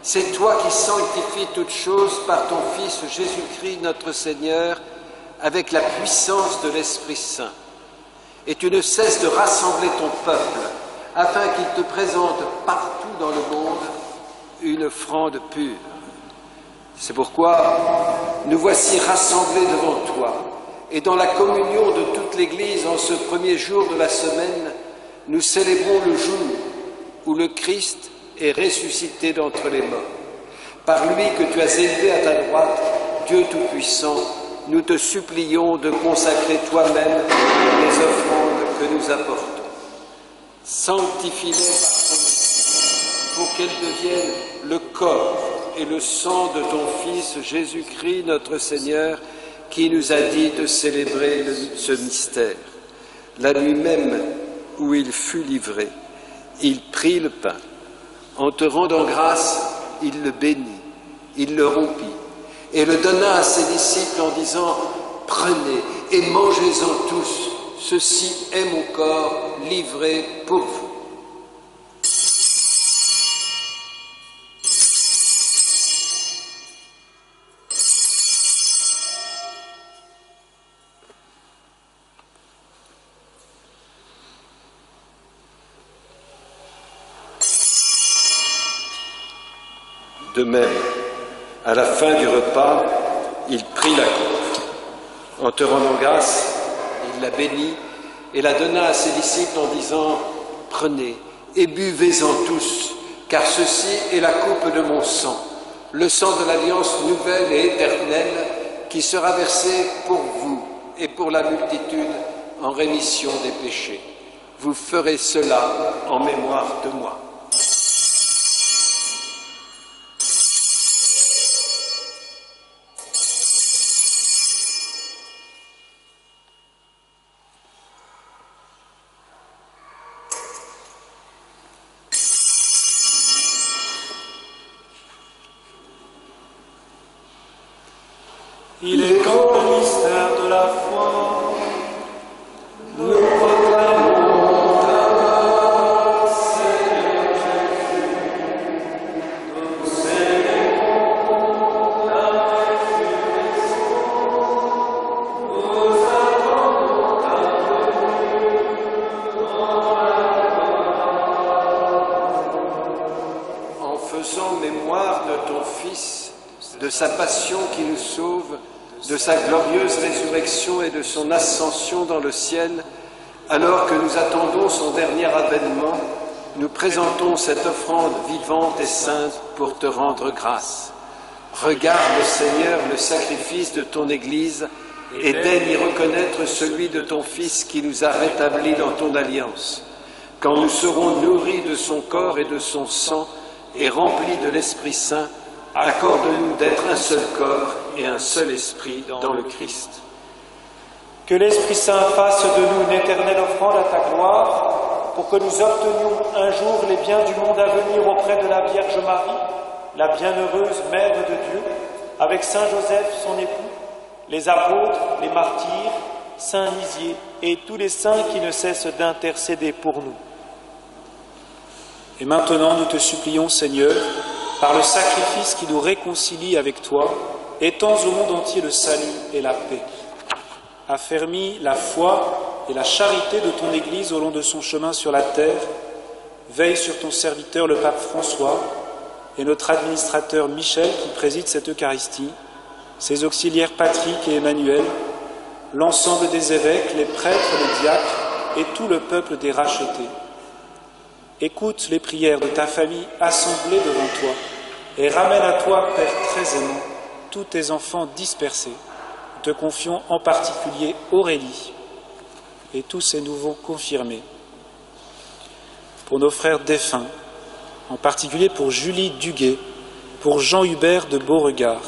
C'est toi qui sanctifies toutes choses par ton Fils Jésus-Christ notre Seigneur, avec la puissance de l'Esprit Saint. Et tu ne cesses de rassembler ton peuple, afin qu'il te présente partout dans le monde une offrande pure. C'est pourquoi nous voici rassemblés devant toi, et dans la communion de toute l'Église en ce premier jour de la semaine, nous célébrons le jour où le Christ est ressuscité d'entre les morts. Par lui que tu as élevé à ta droite, Dieu Tout-Puissant, nous te supplions de consacrer toi-même les offrandes que nous apportons. Sanctifie-les par ton esprit, pour qu'elles deviennent le corps et le sang de ton Fils Jésus-Christ, notre Seigneur, qui nous a dit de célébrer ce mystère. La nuit même où il fut livré, il prit le pain. En te rendant grâce, il le bénit, il le rompit et le donna à ses disciples en disant « Prenez et mangez-en tous, ceci est mon corps livré pour vous. » De même, à la fin du repas, il prit la coupe. En te rendant grâce, il la bénit et la donna à ses disciples en disant « Prenez et buvez-en tous, car ceci est la coupe de mon sang, le sang de l'alliance nouvelle et éternelle qui sera versé pour vous et pour la multitude en rémission des péchés. Vous ferez cela en mémoire de moi. » Il est grand le mystère de la foi. Nous proclamons ta mort, Seigneur Jésus. Nous célébrons ta résurrection. Nous attendons ta venue dans la En faisant mémoire de ton Fils, de sa passion qui nous sauve, de sa glorieuse résurrection et de son ascension dans le ciel, alors que nous attendons son dernier avènement, nous présentons cette offrande vivante et sainte pour te rendre grâce. Regarde, Seigneur, le sacrifice de ton Église et daigne y reconnaître celui de ton Fils qui nous a rétablis dans ton alliance. Quand nous serons nourris de son corps et de son sang et remplis de l'Esprit Saint, accorde-nous d'être un seul corps et un seul esprit dans le Christ. Que l'Esprit Saint fasse de nous une éternelle offrande à ta gloire, pour que nous obtenions un jour les biens du monde à venir auprès de la Vierge Marie, la bienheureuse Mère de Dieu, avec Saint Joseph, son époux, les apôtres, les martyrs, Saint Lisier et tous les saints qui ne cessent d'intercéder pour nous. Et maintenant, nous te supplions, Seigneur, par le sacrifice qui nous réconcilie avec toi, étends au monde entier le salut et la paix. Affermis la foi et la charité de ton Église au long de son chemin sur la terre. Veille sur ton serviteur, le pape François, et notre administrateur Michel qui préside cette Eucharistie, ses auxiliaires Patrick et Emmanuel, l'ensemble des évêques, les prêtres, les diacres et tout le peuple des rachetés. Écoute les prières de ta famille assemblée devant toi et ramène à toi, Père très aimant, tous tes enfants dispersés. Nous te confions en particulier Aurélie et tous ces nouveaux confirmés. Pour nos frères défunts, en particulier pour Julie Duguet, pour Jean-Hubert de Beauregard,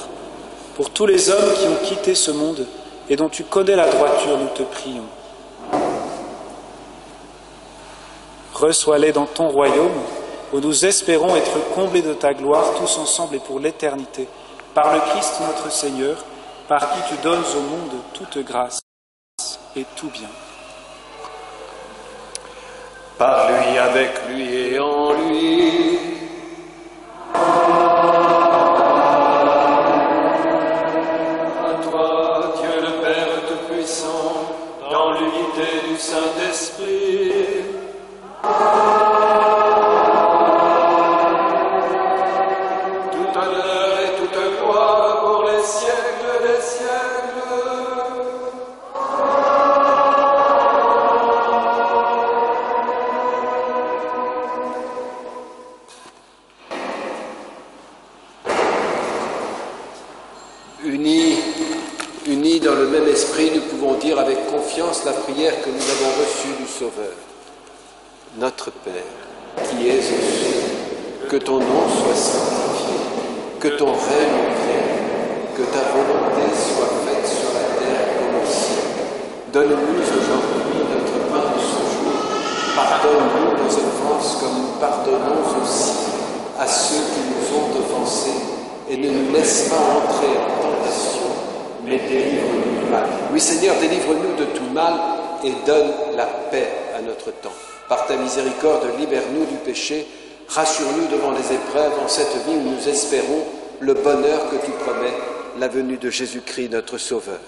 pour tous les hommes qui ont quitté ce monde et dont tu connais la droiture, nous te prions. Reçois-les dans ton royaume, où nous espérons être comblés de ta gloire, tous ensemble et pour l'éternité, par le Christ notre Seigneur, par qui tu donnes au monde toute grâce et tout bien. Par lui, avec lui et en lui. À toi, Dieu le Père Tout-Puissant, dans l'unité du Saint-Esprit, tout honneur et toute gloire pour les siècles des siècles. Unis dans le même esprit, nous pouvons dire avec confiance la prière que nous avons reçue du Sauveur. Notre Père, qui es aux cieux, que ton nom soit sanctifié, que ton règne vienne, que ta volonté soit faite sur la terre comme au ciel. Donne-nous aujourd'hui notre pain de ce jour. Pardonne-nous nos offenses comme nous pardonnons aussi à ceux qui nous ont offensés. Et ne nous laisse pas entrer en tentation, mais délivre-nous du mal. Oui Seigneur, délivre-nous de tout mal et donne la paix à notre temps. Par ta miséricorde, libère-nous du péché, rassure-nous devant les épreuves en cette vie où nous espérons le bonheur que tu promets, la venue de Jésus-Christ, notre Sauveur.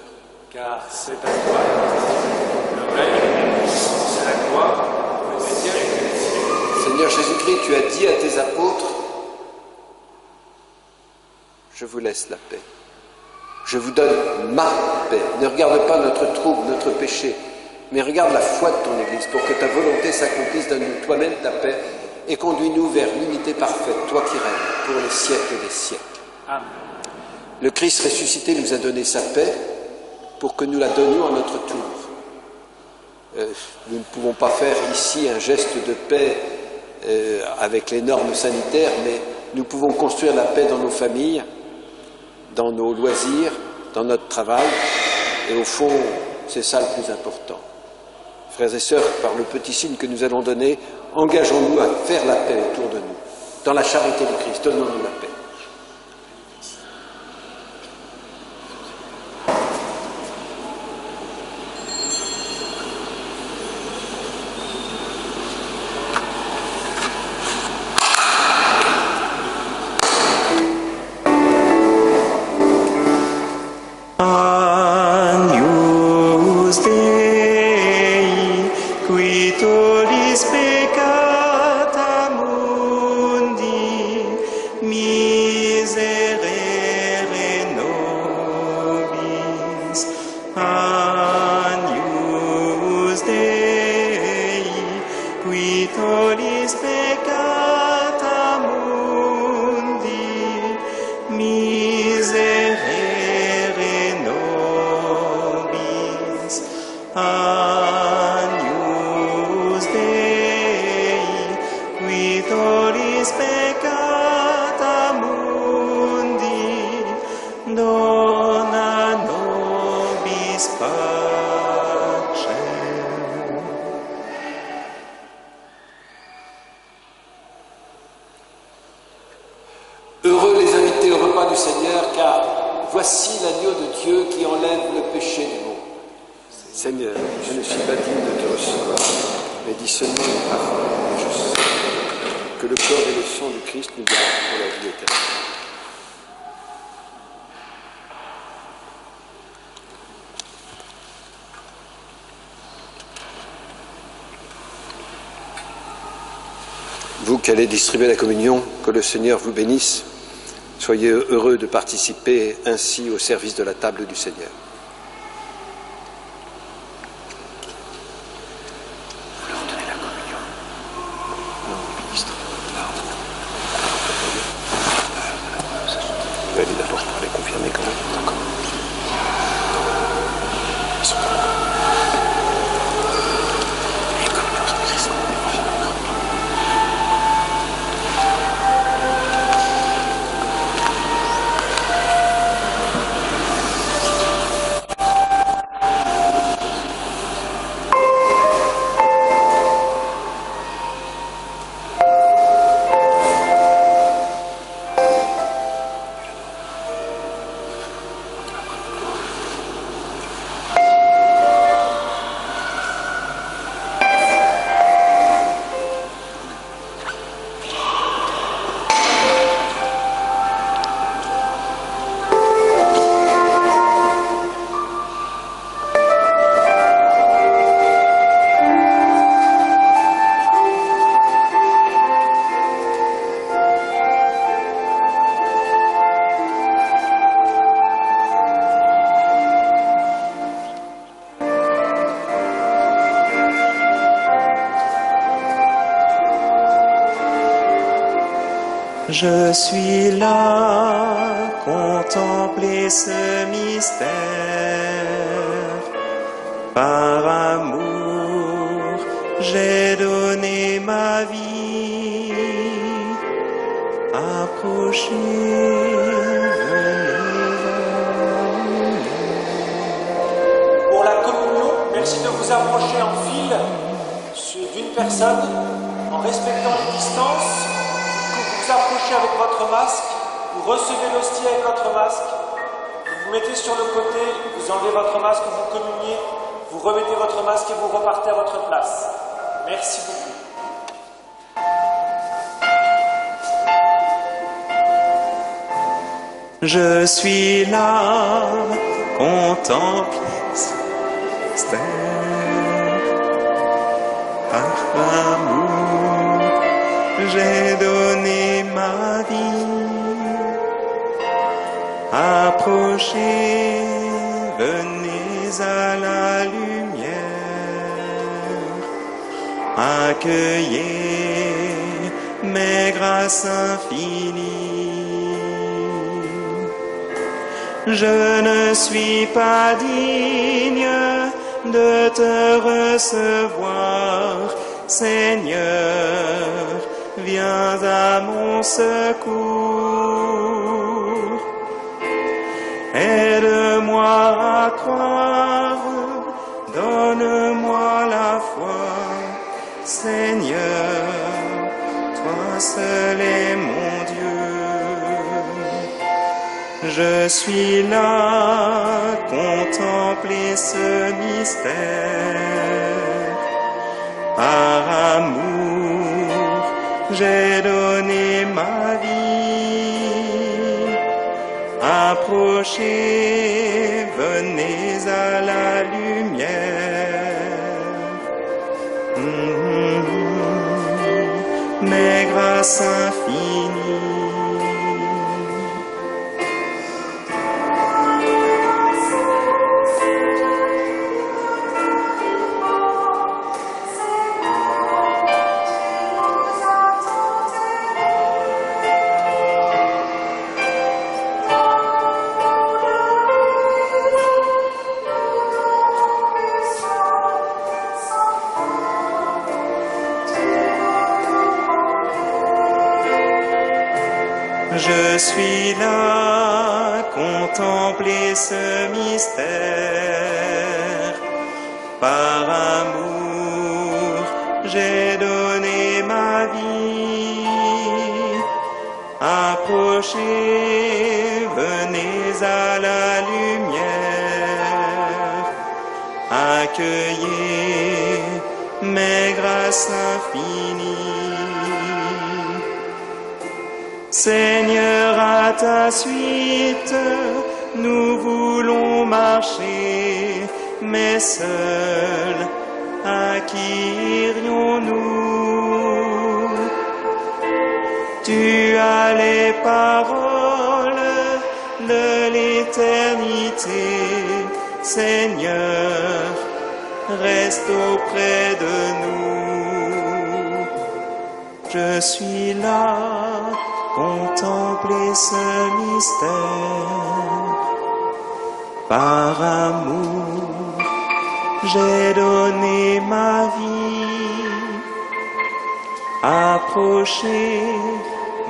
Car c'est à toi le règne et la puissance et la gloire pour les siècles et les siècles. Seigneur Jésus-Christ, tu as dit à tes apôtres, je vous laisse la paix. Je vous donne ma paix. Ne regarde pas notre trouble, notre péché, mais regarde la foi de ton Église pour que ta volonté s'accomplisse. Donne-nous toi-même ta paix et conduis-nous vers l'unité parfaite, toi qui règnes pour les siècles des siècles. Amen. Le Christ ressuscité nous a donné sa paix pour que nous la donnions à notre tour. Nous ne pouvons pas faire ici un geste de paix avec les normes sanitaires, mais nous pouvons construire la paix dans nos familles, dans nos loisirs, dans notre travail, et au fond, c'est ça le plus important. Frères et sœurs, par le petit signe que nous allons donner, engageons-nous à faire la paix autour de nous. Dans la charité du Christ, donnons-nous la paix. Heureux les invités au repas du Seigneur, car voici l'agneau de Dieu qui enlève le péché du monde. Seigneur, je ne suis pas digne de te recevoir, mais dis seulement une parole, et je sais que le corps et le sang du Christ nous gardent pour la vie éternelle. Vous qui allez distribuer la communion, que le Seigneur vous bénisse. Soyez heureux de participer ainsi au service de la table du Seigneur. Vous leur donnez la communion? Non, ministre. Vous allez d'abord pour les confirmer quand même. D'accord. Ils sont là. Les communions sont prises. Je suis là, contempler ce mystère. Par amour, j'ai donné ma vie. Approchez, Pour la communion, merci de vous approcher en file d'une personne, en respectant les distances. Vous approchez avec votre masque, vous recevez l'hostie avec votre masque, vous vous mettez sur le côté, vous enlevez votre masque, vous communiez, vous remettez votre masque et vous repartez à votre place. Merci beaucoup. Je suis là, contemple mystère. Par amour, j'ai donné ma vie. Approchez, venez à la lumière, accueillez mes grâces infinies. Je ne suis pas digne de te recevoir, Seigneur, viens à mon secours. Aide-moi à croire, donne-moi la foi, Seigneur, toi seul est mon Dieu. Je suis là, contempler ce mystère. Par amour, j'ai donné ma vie. Approchez, venez à la lumière. Mes grâces infinies. Je suis là, contempler ce mystère. Par amour, j'ai donné ma vie. Approchez, venez à la lumière. Accueillez mes grâces infinies. Seigneur, à ta suite, nous voulons marcher, mais seuls, à qui irions-nous? Tu as les paroles de l'éternité, Seigneur, reste auprès de nous. Je suis là, contempler ce mystère. Par amour, j'ai donné ma vie. Approchez,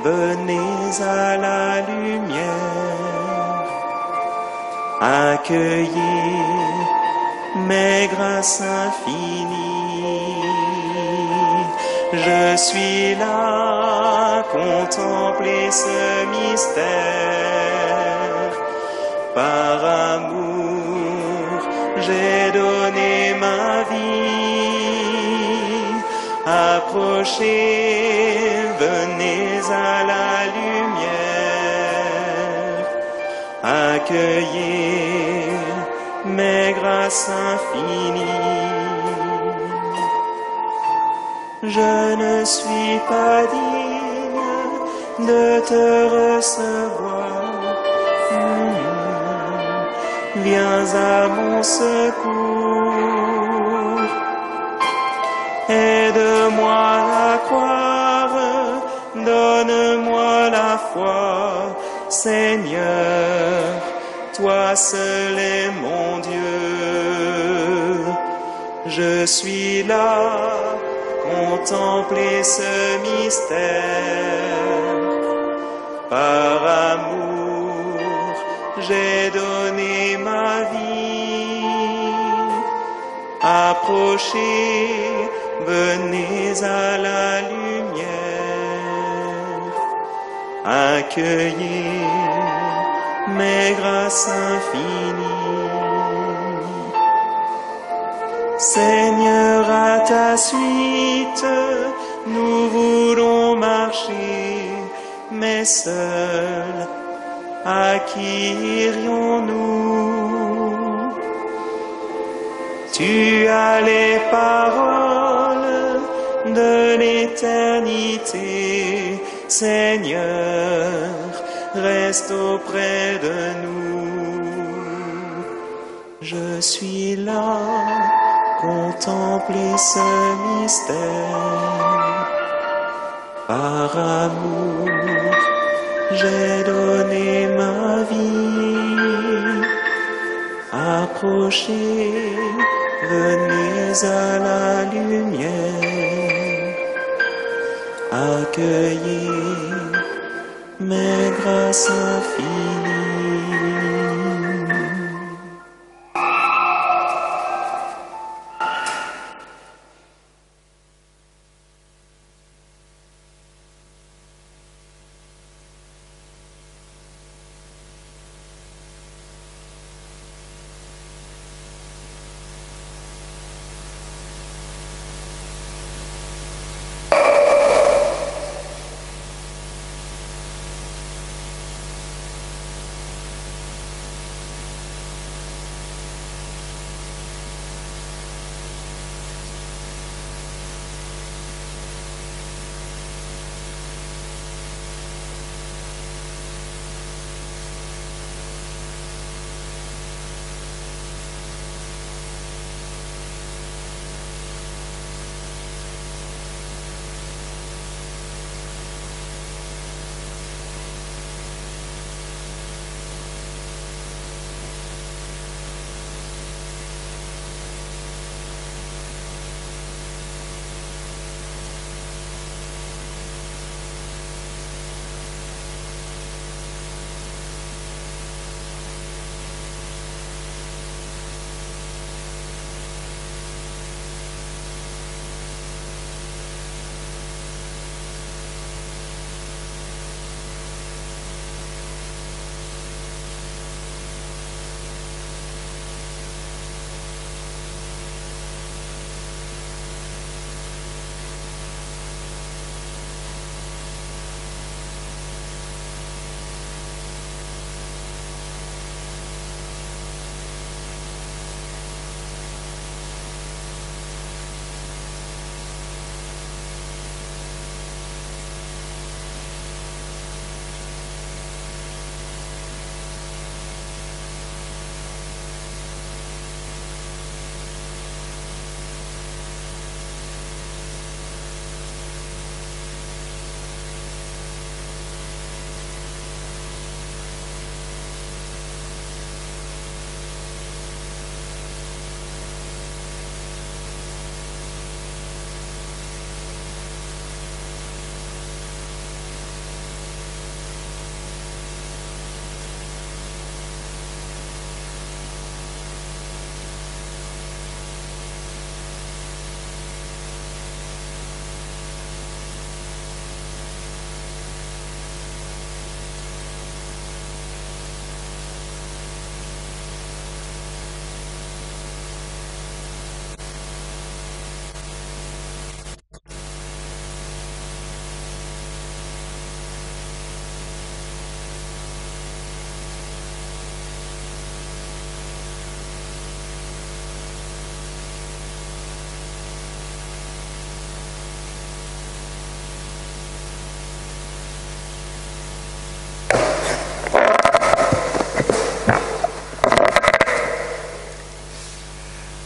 venez à la lumière. Accueillez mes grâces infinies. Je suis là, contempler ce mystère. Par amour, j'ai donné ma vie. Approchez, venez à la lumière. Accueillez mes grâces infinies. Je ne suis pas digne de te recevoir. Viens à mon secours. Aide-moi à croire, donne-moi la foi, Seigneur, toi seul est mon Dieu. Je suis là, contempler ce mystère. Par amour, j'ai donné ma vie. Approchez, venez à la lumière. Accueillez mes grâces infinies. Seigneur, à ta suite, nous voulons marcher, mais seuls, à qui irions-nous? Tu as les paroles de l'éternité, Seigneur, reste auprès de nous. je suis là, contempler ce mystère. Par amour, j'ai donné ma vie. Approchez, venez à la lumière. Accueillez mes grâces infinies.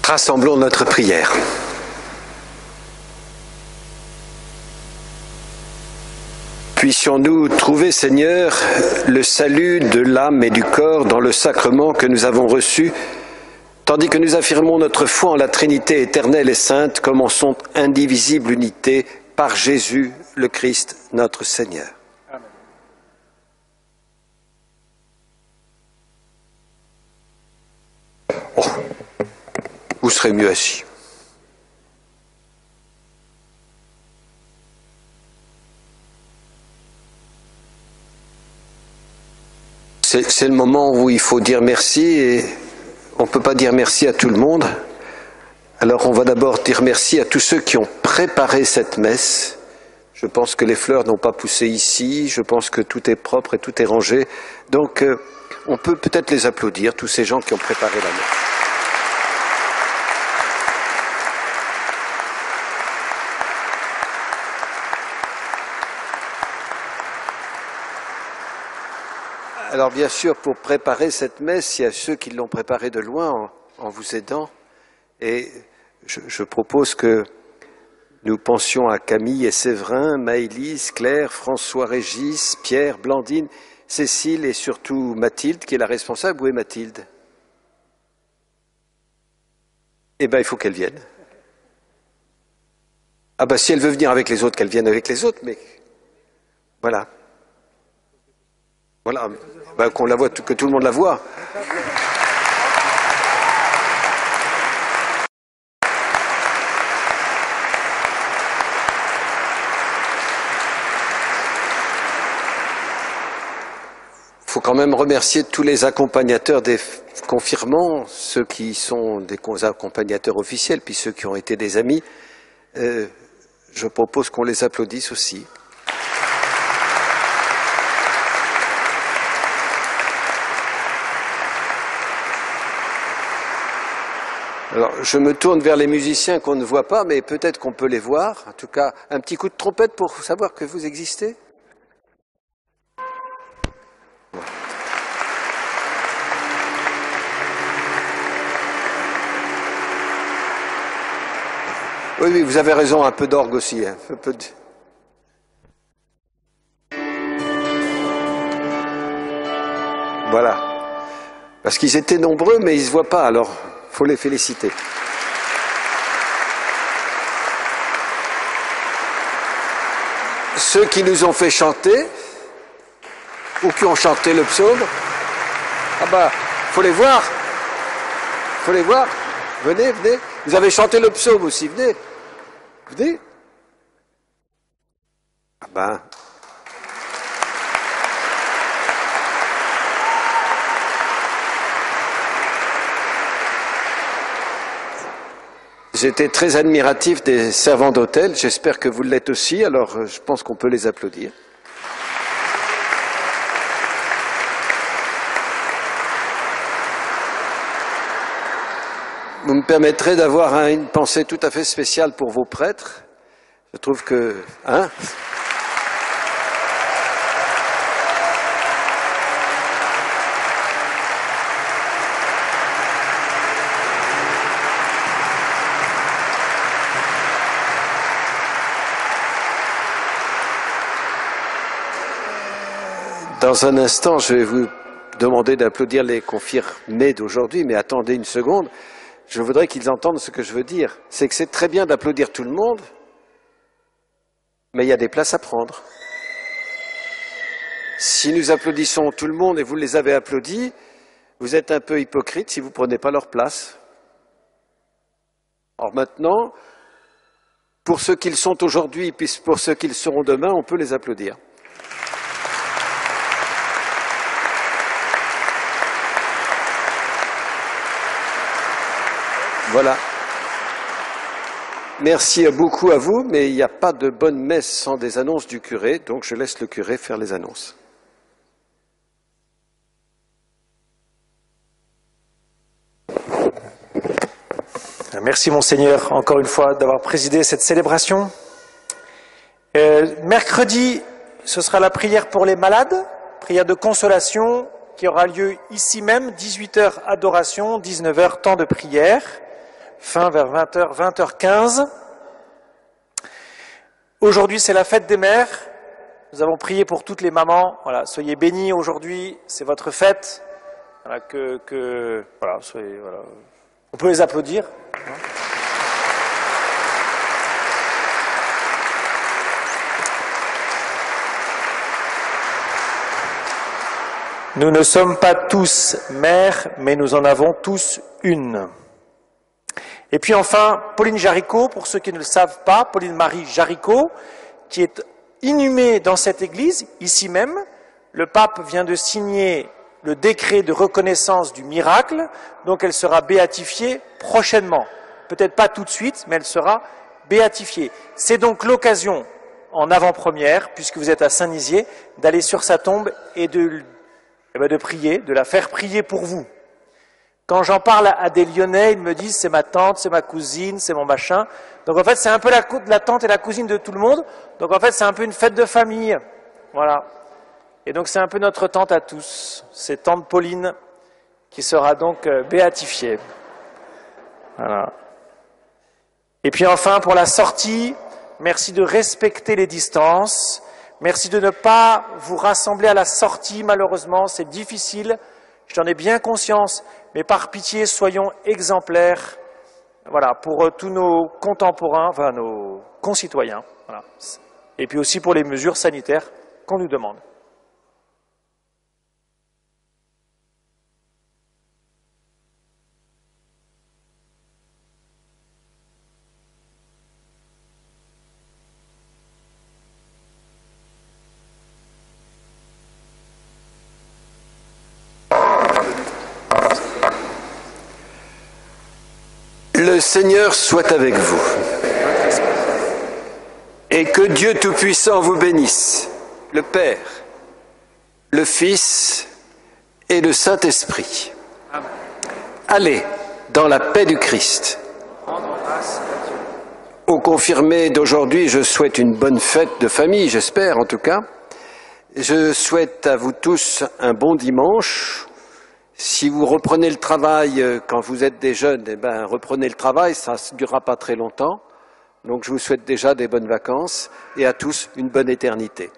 Rassemblons notre prière. Puissions-nous trouver, Seigneur, le salut de l'âme et du corps dans le sacrement que nous avons reçu, tandis que nous affirmons notre foi en la Trinité éternelle et sainte comme en son indivisible unité par Jésus le Christ, notre Seigneur. Amen. Oh, vous serez mieux assis. C'est le moment où il faut dire merci et on ne peut pas dire merci à tout le monde. Alors on va d'abord dire merci à tous ceux qui ont préparé cette messe. Je pense que les fleurs n'ont pas poussé ici, je pense que tout est propre et tout est rangé. Donc on peut peut-être les applaudir, tous ces gens qui ont préparé la messe. Alors bien sûr, pour préparer cette messe, il y a ceux qui l'ont préparée de loin, en vous aidant. Et je propose que nous pensions à Camille et Séverin, Maëlys, Claire, François, Régis, Pierre, Blandine, Cécile et surtout Mathilde, qui est la responsable. Où est Mathilde? Eh bien, il faut qu'elle vienne. Ah ben, si elle veut venir avec les autres, qu'elle vienne avec les autres, mais voilà. Voilà, ben, qu'on la voit, que tout le monde la voit. Il faut quand même remercier tous les accompagnateurs des confirmants, ceux qui sont des accompagnateurs officiels, puis ceux qui ont été des amis. Je propose qu'on les applaudisse aussi. Alors, je me tourne vers les musiciens qu'on ne voit pas, mais peut-être qu'on peut les voir. En tout cas, un petit coup de trompette pour savoir que vous existez. Oui, oui, vous avez raison, un peu d'orgue aussi. Hein, un peu de... Voilà. Parce qu'ils étaient nombreux, mais ils ne se voient pas, alors il faut les féliciter. Ceux qui nous ont fait chanter, ou qui ont chanté le psaume, ah bah, faut les voir. Faut les voir. Venez, venez. Vous avez chanté le psaume aussi, venez. Venez. Ah ben. J'étais très admiratif des servants d'hôtel, j'espère que vous l'êtes aussi, alors je pense qu'on peut les applaudir. Vous me permettrez d'avoir une pensée tout à fait spéciale pour vos prêtres. Je trouve que... Hein ? Dans un instant, je vais vous demander d'applaudir les confirmés d'aujourd'hui, mais attendez une seconde. Je voudrais qu'ils entendent ce que je veux dire. C'est que c'est très bien d'applaudir tout le monde, mais il y a des places à prendre. Si nous applaudissons tout le monde et vous les avez applaudis, vous êtes un peu hypocrite si vous ne prenez pas leur place. Alors maintenant, pour ceux qu'ils sont aujourd'hui, puis pour ceux qu'ils seront demain, on peut les applaudir. Voilà. Merci beaucoup à vous, mais il n'y a pas de bonne messe sans des annonces du curé, donc je laisse le curé faire les annonces. Merci Monseigneur, encore une fois, d'avoir présidé cette célébration. Mercredi, ce sera la prière pour les malades, prière de consolation, qui aura lieu ici même, 18h adoration, 19h temps de prière. Fin vers 20h, 20h15. Aujourd'hui, c'est la fête des mères. Nous avons prié pour toutes les mamans. Voilà, soyez bénis aujourd'hui, c'est votre fête. Voilà, voilà, soyez, voilà. On peut les applaudir. Nous ne sommes pas tous mères, mais nous en avons tous une. Et puis enfin, Pauline Jaricot, pour ceux qui ne le savent pas, Pauline Marie Jaricot, qui est inhumée dans cette église, ici même. Le pape vient de signer le décret de reconnaissance du miracle, donc elle sera béatifiée prochainement. Peut-être pas tout de suite, mais elle sera béatifiée. C'est donc l'occasion, en avant-première, puisque vous êtes à Saint-Nizier, d'aller sur sa tombe et de prier, de la faire prier pour vous. Quand j'en parle à des Lyonnais, ils me disent c'est ma tante, c'est ma cousine, c'est mon machin. Donc en fait, c'est un peu la tante et la cousine de tout le monde. Donc en fait, c'est un peu une fête de famille. Voilà. Et donc c'est un peu notre tante à tous. C'est tante Pauline qui sera donc béatifiée. Voilà. Et puis enfin, pour la sortie, merci de respecter les distances. Merci de ne pas vous rassembler à la sortie, malheureusement, c'est difficile. J'en ai bien conscience, mais par pitié, soyons exemplaires. Voilà, pour tous nos contemporains, enfin nos concitoyens. Voilà. Et puis aussi pour les mesures sanitaires qu'on nous demande. Le Seigneur soit avec vous. Et que Dieu Tout-Puissant vous bénisse, le Père, le Fils et le Saint-Esprit. Allez dans la paix du Christ. Aux confirmés d'aujourd'hui, je souhaite une bonne fête de famille, j'espère en tout cas. Je souhaite à vous tous un bon dimanche. Si vous reprenez le travail quand vous êtes des jeunes, eh ben, reprenez le travail, ça ne durera pas très longtemps. Donc je vous souhaite déjà des bonnes vacances et à tous une bonne éternité.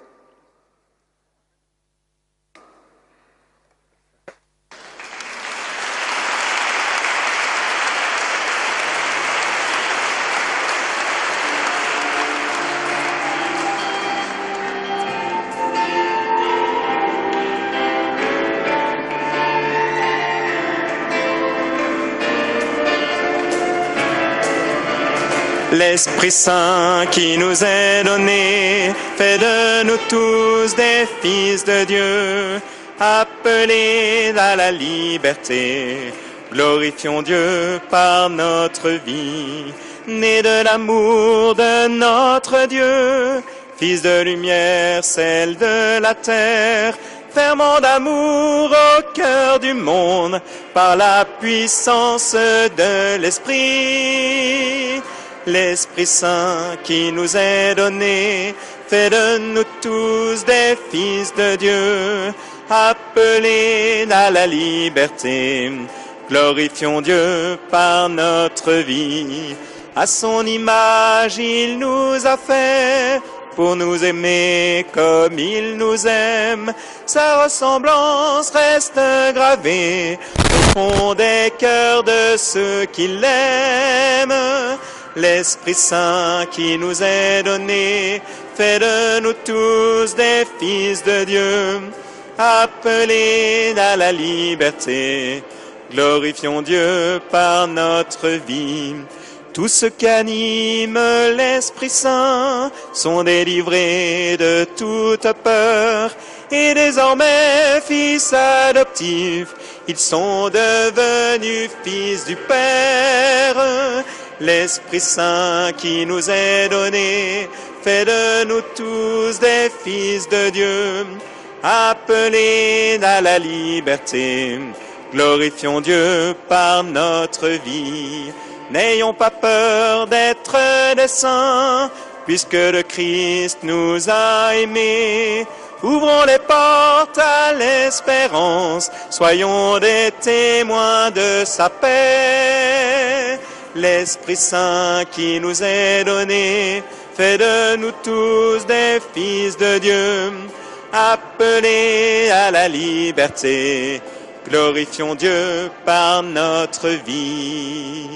L'Esprit Saint qui nous est donné fait de nous tous des fils de Dieu, appelés à la liberté. Glorifions Dieu par notre vie, nés de l'amour de notre Dieu, fils de lumière, celle de la terre, ferment d'amour au cœur du monde, par la puissance de l'Esprit. L'Esprit Saint qui nous est donné fait de nous tous des fils de Dieu, appelés à la liberté. Glorifions Dieu par notre vie. À son image il nous a fait, pour nous aimer comme il nous aime. Sa ressemblance reste gravée au fond des cœurs de ceux qui l'aiment. L'Esprit Saint qui nous est donné fait de nous tous des fils de Dieu, appelés à la liberté. Glorifions Dieu par notre vie. Tous ceux qui animent l'Esprit Saint sont délivrés de toute peur et désormais fils adoptifs. Ils sont devenus fils du Père. L'Esprit Saint qui nous est donné fait de nous tous des fils de Dieu, appelés à la liberté. Glorifions Dieu par notre vie. N'ayons pas peur d'être des saints, puisque le Christ nous a aimés. Ouvrons les portes à l'espérance, soyons des témoins de sa paix. L'Esprit Saint qui nous est donné fait de nous tous des fils de Dieu, appelés à la liberté. Glorifions Dieu par notre vie.